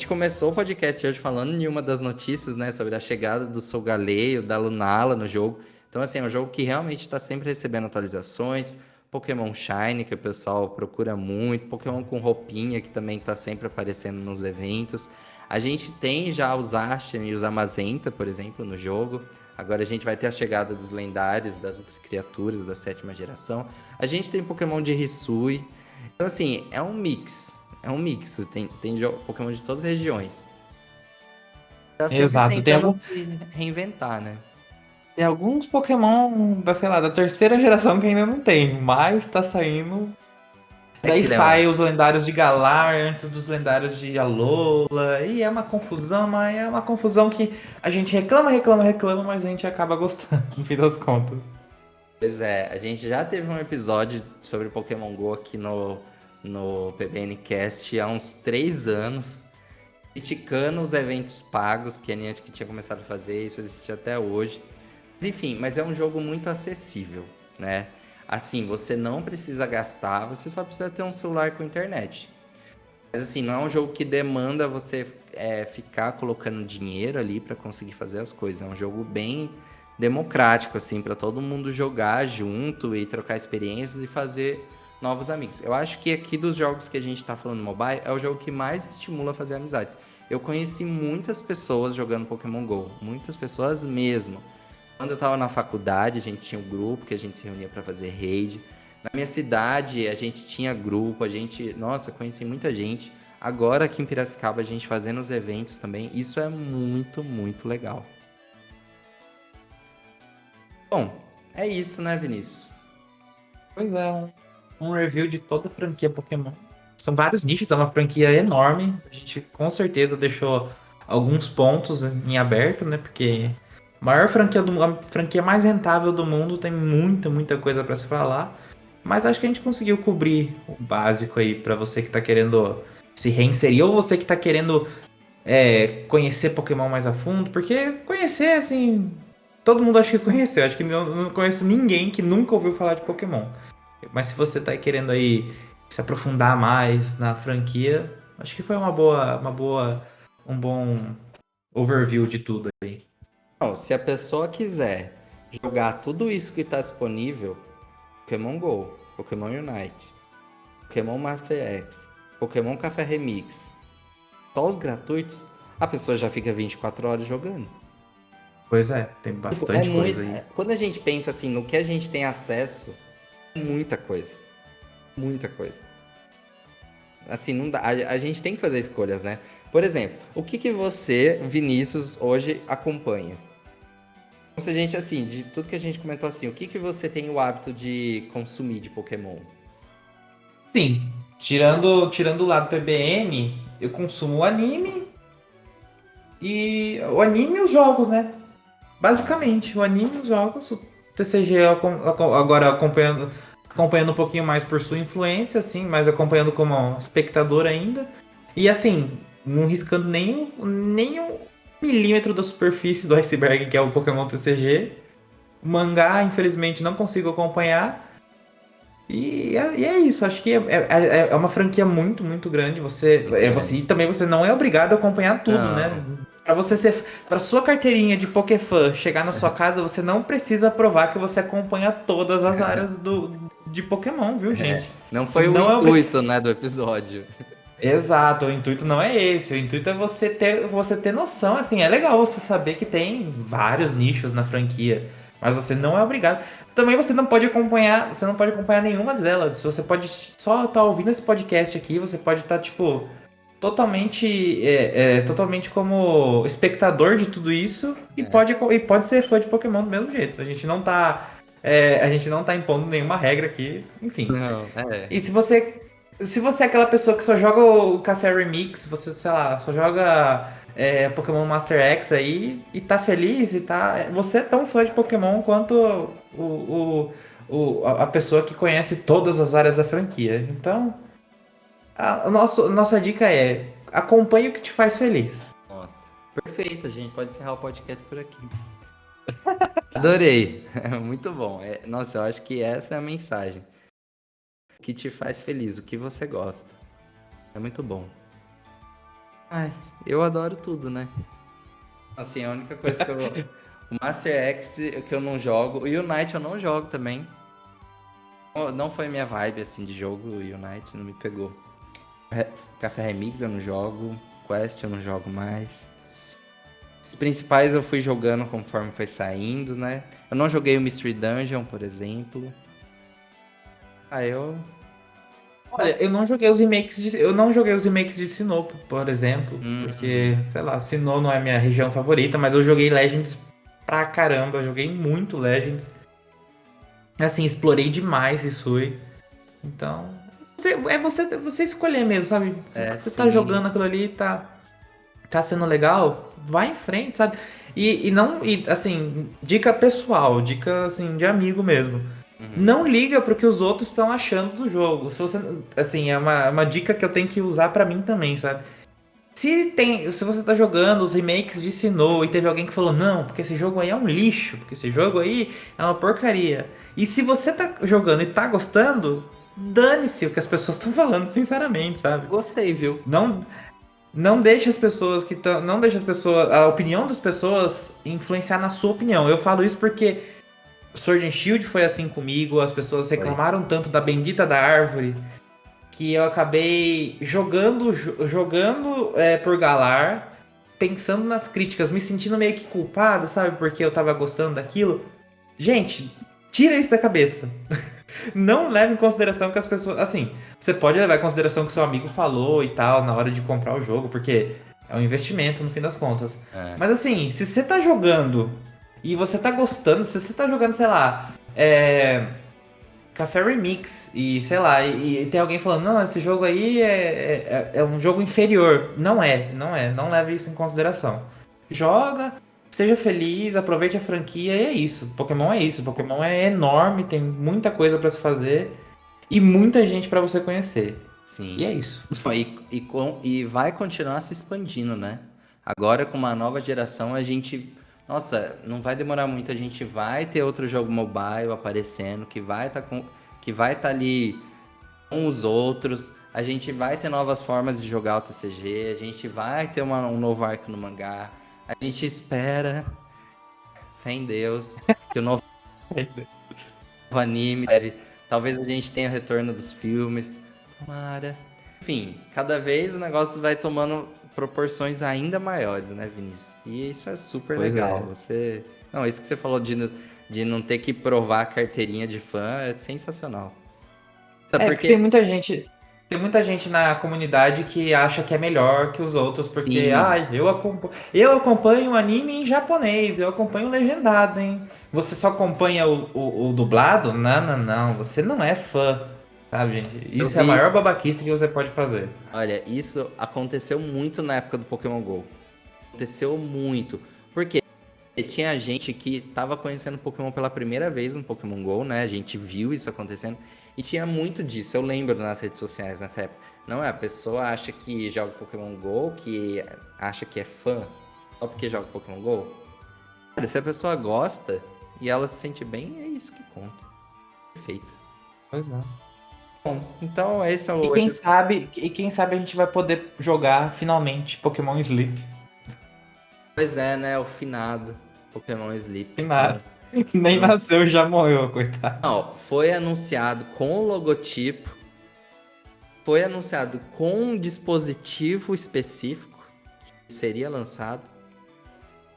começou o podcast hoje falando em uma das notícias, né? Sobre a chegada do Solgaleo, da Lunala no jogo. Então, assim, é um jogo que realmente está sempre recebendo atualizações. Pokémon Shine, que o pessoal procura muito. Pokémon com roupinha, que também está sempre aparecendo nos eventos. A gente tem já os Artium e os Amazenta, por exemplo, no jogo. Agora a gente vai ter a chegada dos lendários, das outras criaturas da sétima geração. A gente tem Pokémon de Hisui. Então, assim, é um mix. É um mix. Tem Pokémon de todas as regiões. Tá sempre Exato, tentando se reinventar, né? tem alguns Pokémon da, sei lá, da terceira geração que ainda não tem, mas tá saindo. É Daí que, Léo, sai os lendários de Galar antes dos lendários de Alola. E é uma confusão, mas é uma confusão que a gente reclama, mas a gente acaba gostando, no fim das contas. pois é, a gente já teve um episódio sobre Pokémon GO aqui no PBN Cast há uns 3 anos, criticando os eventos pagos que a Niantic tinha começado a fazer, isso existe até hoje. Mas, enfim, mas é um jogo muito acessível, né? Assim, você não precisa gastar, você só precisa ter um celular com internet. Mas assim, não é um jogo que demanda você ficar colocando dinheiro ali para conseguir fazer as coisas. É um jogo bem democrático, assim, para todo mundo jogar junto e trocar experiências e fazer novos amigos. Eu acho que aqui dos jogos que a gente tá falando mobile, é o jogo que mais estimula a fazer amizades. Eu conheci muitas pessoas jogando Pokémon GO, muitas pessoas mesmo. Quando eu tava na faculdade, a gente tinha um grupo que a gente se reunia para fazer raid. Na minha cidade, a gente tinha grupo, nossa, conheci muita gente. Agora aqui em Piracicaba, a gente fazendo os eventos também, isso é muito, muito legal. Bom, é isso, né, Vinícius? Pois é, um review de toda a franquia Pokémon. São vários nichos, é uma franquia enorme. A gente com certeza deixou alguns pontos em aberto, né? Porque a maior franquia a franquia mais rentável do mundo tem muita, muita coisa para se falar. Mas acho que a gente conseguiu cobrir o básico aí para você que tá querendo se reinserir ou você que tá querendo conhecer Pokémon mais a fundo, porque conhecer, assim, todo mundo acha que conheceu. Acho que não conheço ninguém que nunca ouviu falar de Pokémon. Mas se você tá querendo aí se aprofundar mais na franquia, acho que foi um bom overview de tudo aí. Não, se a pessoa quiser jogar tudo isso que está disponível, Pokémon GO, Pokémon Unite, Pokémon Master X, Pokémon Café Remix, só os gratuitos, a pessoa já fica 24 horas jogando. Pois é, tem bastante coisa aí. Quando a gente pensa assim, no que a gente tem acesso, é muita coisa. Muita coisa. Assim, não dá. A gente tem que fazer escolhas, né? Por exemplo, o que você, Vinícius, hoje acompanha? Se a gente, assim, de tudo que a gente comentou assim, o que você tem o hábito de consumir de Pokémon? Sim, tirando o lado PBN, eu consumo o anime e os jogos, né? Basicamente, o anime e os jogos, o TCG agora acompanhando um pouquinho mais por sua influência, assim, mas acompanhando como espectador ainda. E assim, não riscando nem um milímetro da superfície do iceberg que é o Pokémon TCG. O mangá, infelizmente, não consigo acompanhar. E é isso, acho que é uma franquia muito, muito grande. E também você não é obrigado a acompanhar tudo, Não. né? Para sua carteirinha de Pokéfan chegar na sua casa, você não precisa provar que você acompanha todas as áreas de Pokémon, viu, gente? Não foi Não o intuito, né, do episódio. Exato, o intuito não é esse. O intuito é você ter noção. Assim, é legal você saber que tem vários nichos na franquia, mas você não é obrigado. Também você não pode acompanhar nenhuma delas. Você pode só estar ouvindo esse podcast aqui, você pode estar, tipo, totalmente como espectador de tudo isso e pode ser fã de Pokémon do mesmo jeito. A gente não tá impondo nenhuma regra aqui, enfim. Não, E se você é aquela pessoa que só joga o Café Remix, você, sei lá, só joga Pokémon Master X aí e tá feliz você é tão fã de Pokémon quanto a pessoa que conhece todas as áreas da franquia. Então, nossa dica é: acompanhe o que te faz feliz. Nossa, perfeito, a gente pode encerrar o podcast por aqui. Adorei, muito bom. Nossa, eu acho que essa é a mensagem. O que te faz feliz, o que você gosta. É muito bom. Ai, eu adoro tudo, né? Assim, a única coisa que o Master X que eu não jogo, o Unite eu não jogo também. Não foi minha vibe, assim, de jogo, o Unite não me pegou. Café Remix eu não jogo, Quest eu não jogo mais. Os principais eu fui jogando conforme foi saindo, né? Eu não joguei o Mystery Dungeon, por exemplo. Olha, eu não joguei os remakes de Sinnoh, por exemplo, porque, sei lá, Sinnoh não é minha região favorita, mas eu joguei Legends pra caramba, eu joguei muito Legends. Assim, explorei demais Hisui. Então, você escolher mesmo, sabe? Você tá jogando aquilo ali, tá sendo legal, vai em frente, sabe? Assim, dica pessoal, dica assim de amigo mesmo. Não liga pro que os outros estão achando do jogo. Se você, assim, é uma dica que eu tenho que usar pra mim também, sabe? Se você tá jogando os remakes de Sinnoh e teve alguém que falou, não, porque esse jogo aí é um lixo, porque esse jogo aí é uma porcaria. E se você tá jogando e tá gostando, dane-se o que as pessoas estão falando, sinceramente, sabe? Gostei, viu? não deixe as pessoas não deixe a opinião das pessoas influenciar na sua opinião. Eu falo isso porque Sword and Shield foi assim comigo, as pessoas Foi. reclamaram tanto da bendita da árvore que eu acabei jogando por Galar, pensando nas críticas, me sentindo meio que culpado, sabe? Porque eu tava gostando daquilo. Gente, tira isso da cabeça. Não leve em consideração que as pessoas. Assim, você pode levar em consideração o que seu amigo falou e tal na hora de comprar o jogo, porque é um investimento no fim das contas. É. Mas assim, se você tá jogando e você tá gostando, se você tá jogando, sei lá, Café Remix e sei lá, e tem alguém falando, não, esse jogo aí é um jogo inferior. Não leve isso em consideração. Joga, seja feliz, aproveite a franquia e é isso. Pokémon é isso. Pokémon é enorme, tem muita coisa pra se fazer e muita gente pra você conhecer. E Sim. é isso. Não, e vai continuar se expandindo, né? Agora com uma nova geração, a gente. Nossa, não vai demorar muito, a gente vai ter outro jogo mobile aparecendo, que vai estar ali com os outros. A gente vai ter novas formas de jogar o TCG, a gente vai ter um novo arco no mangá. A gente espera, fé em Deus, que o novo anime, série, talvez a gente tenha o retorno dos filmes. Tomara. Enfim, cada vez o negócio vai tomando proporções ainda maiores, né, Vinícius? E isso é super Pois legal. é. Não, isso que você falou de não ter que provar a carteirinha de fã é sensacional. Porque Porque, tem muita gente na comunidade que acha que é melhor que os outros, porque, sim, eu acompanho o anime em japonês, eu acompanho legendado, hein? Você só acompanha o dublado? Não, não, não, você não é fã, sabe, gente? eu Isso é a vi. maior babaquice que você pode fazer. Olha, isso aconteceu muito na época do Pokémon GO. Aconteceu muito. Porque tinha gente que tava conhecendo Pokémon pela primeira vez no Pokémon GO, né? A gente viu isso acontecendo. E tinha muito disso. Eu lembro nas redes sociais nessa época. Não é, a pessoa acha que joga Pokémon GO, que acha que é fã só porque joga Pokémon GO. Cara, se a pessoa gosta e ela se sente bem, é isso que conta. Perfeito. Pois é. Bom, então esse é o episódio. E quem sabe a gente vai poder jogar finalmente Pokémon Sleep. Pois é, né? O finado Pokémon Sleep. Que nada. Nem Não, nasceu, já morreu, coitado. não, foi anunciado com o logotipo, foi anunciado com um dispositivo específico que seria lançado.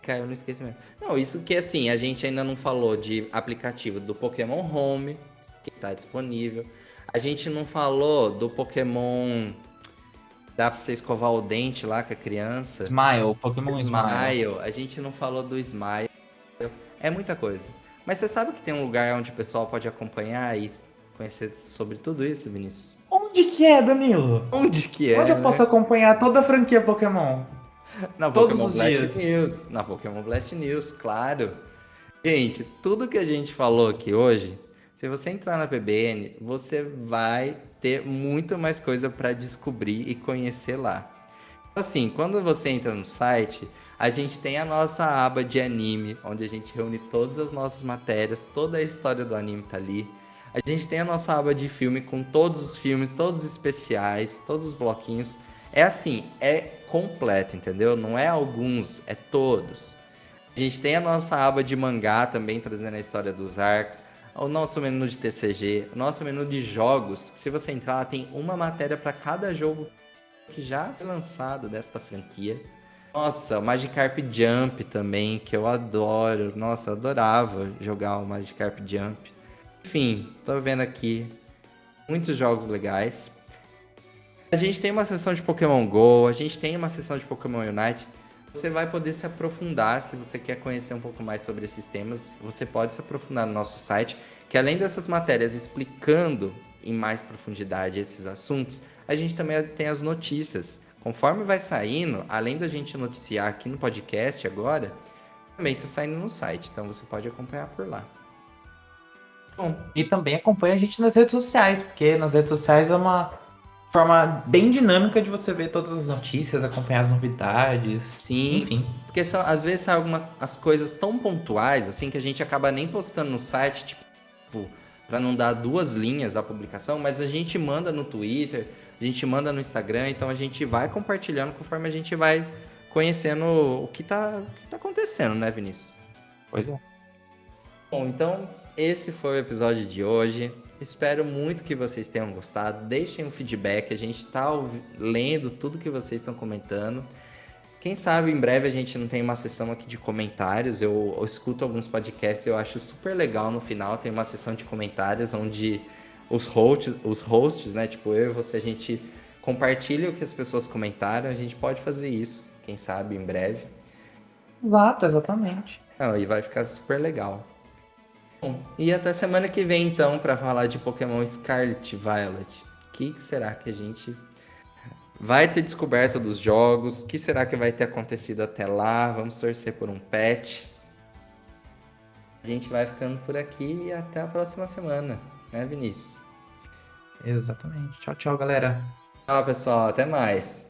Caiu no esquecimento. Não, isso que assim, a gente ainda não falou de aplicativo do Pokémon Home, que está disponível. A gente não falou do Pokémon. Dá pra você escovar o dente lá com a criança. Smile, Pokémon Smile. Smile. A gente não falou do Smile. É muita coisa. Mas você sabe que tem um lugar onde o pessoal pode acompanhar e conhecer sobre tudo isso, Vinícius? Onde que é, Danilo? Onde que Onde é, eu posso né? acompanhar toda a franquia Pokémon? Na Todos Pokémon os Blast dias. News. Na Pokémon Blast News, claro. Gente, tudo que a gente falou aqui hoje, se você entrar na PBN, você vai ter muito mais coisa para descobrir e conhecer lá. Assim, quando você entra no site, a gente tem a nossa aba de anime, onde a gente reúne todas as nossas matérias, toda a história do anime tá ali. A gente tem a nossa aba de filme com todos os filmes, todos os especiais, todos os bloquinhos. É assim, é completo, entendeu? Não é alguns, é todos. A gente tem a nossa aba de mangá também, trazendo a história dos arcos. O nosso menu de TCG, o nosso menu de jogos. Se você entrar lá, tem uma matéria para cada jogo que já foi lançado desta franquia. Nossa, o Magikarp Jump também, que eu adoro. Nossa, eu adorava jogar o Magikarp Jump. Enfim, tô vendo aqui muitos jogos legais. A gente tem uma sessão de Pokémon Go, a gente tem uma sessão de Pokémon Unite. Você vai poder se aprofundar, se você quer conhecer um pouco mais sobre esses temas, você pode se aprofundar no nosso site, que além dessas matérias explicando em mais profundidade esses assuntos, a gente também tem as notícias. Conforme vai saindo, além da gente noticiar aqui no podcast agora, também está saindo no site, então você pode acompanhar por lá. Bom, E também acompanha a gente nas redes sociais, porque nas redes sociais é uma forma bem dinâmica de você ver todas as notícias, acompanhar as novidades, sim, enfim. porque às vezes são as coisas tão pontuais, assim, que a gente acaba nem postando no site, tipo, para não dar duas linhas a publicação, mas a gente manda no Twitter, a gente manda no Instagram, então a gente vai compartilhando conforme a gente vai conhecendo o que tá acontecendo, né, Vinícius? Pois é. Bom, então esse foi o episódio de hoje. Espero muito que vocês tenham gostado. Deixem um feedback, a gente tá lendo tudo que vocês estão comentando. Quem sabe em breve a gente não tem uma sessão aqui de comentários. Eu escuto alguns podcasts, eu acho super legal no final. Tem uma sessão de comentários onde os hosts, né? Tipo, eu e você, a gente compartilha o que as pessoas comentaram. A gente pode fazer isso, quem sabe em breve. Exato, exatamente. E vai ficar super legal. Bom, e até semana que vem, então, para falar de Pokémon Scarlet e Violet. O que será que a gente vai ter descoberto dos jogos? O que será que vai ter acontecido até lá? Vamos torcer por um patch. A gente vai ficando por aqui e até a próxima semana, né, Vinícius? Exatamente. Tchau, tchau, galera. Tchau, pessoal. Até mais.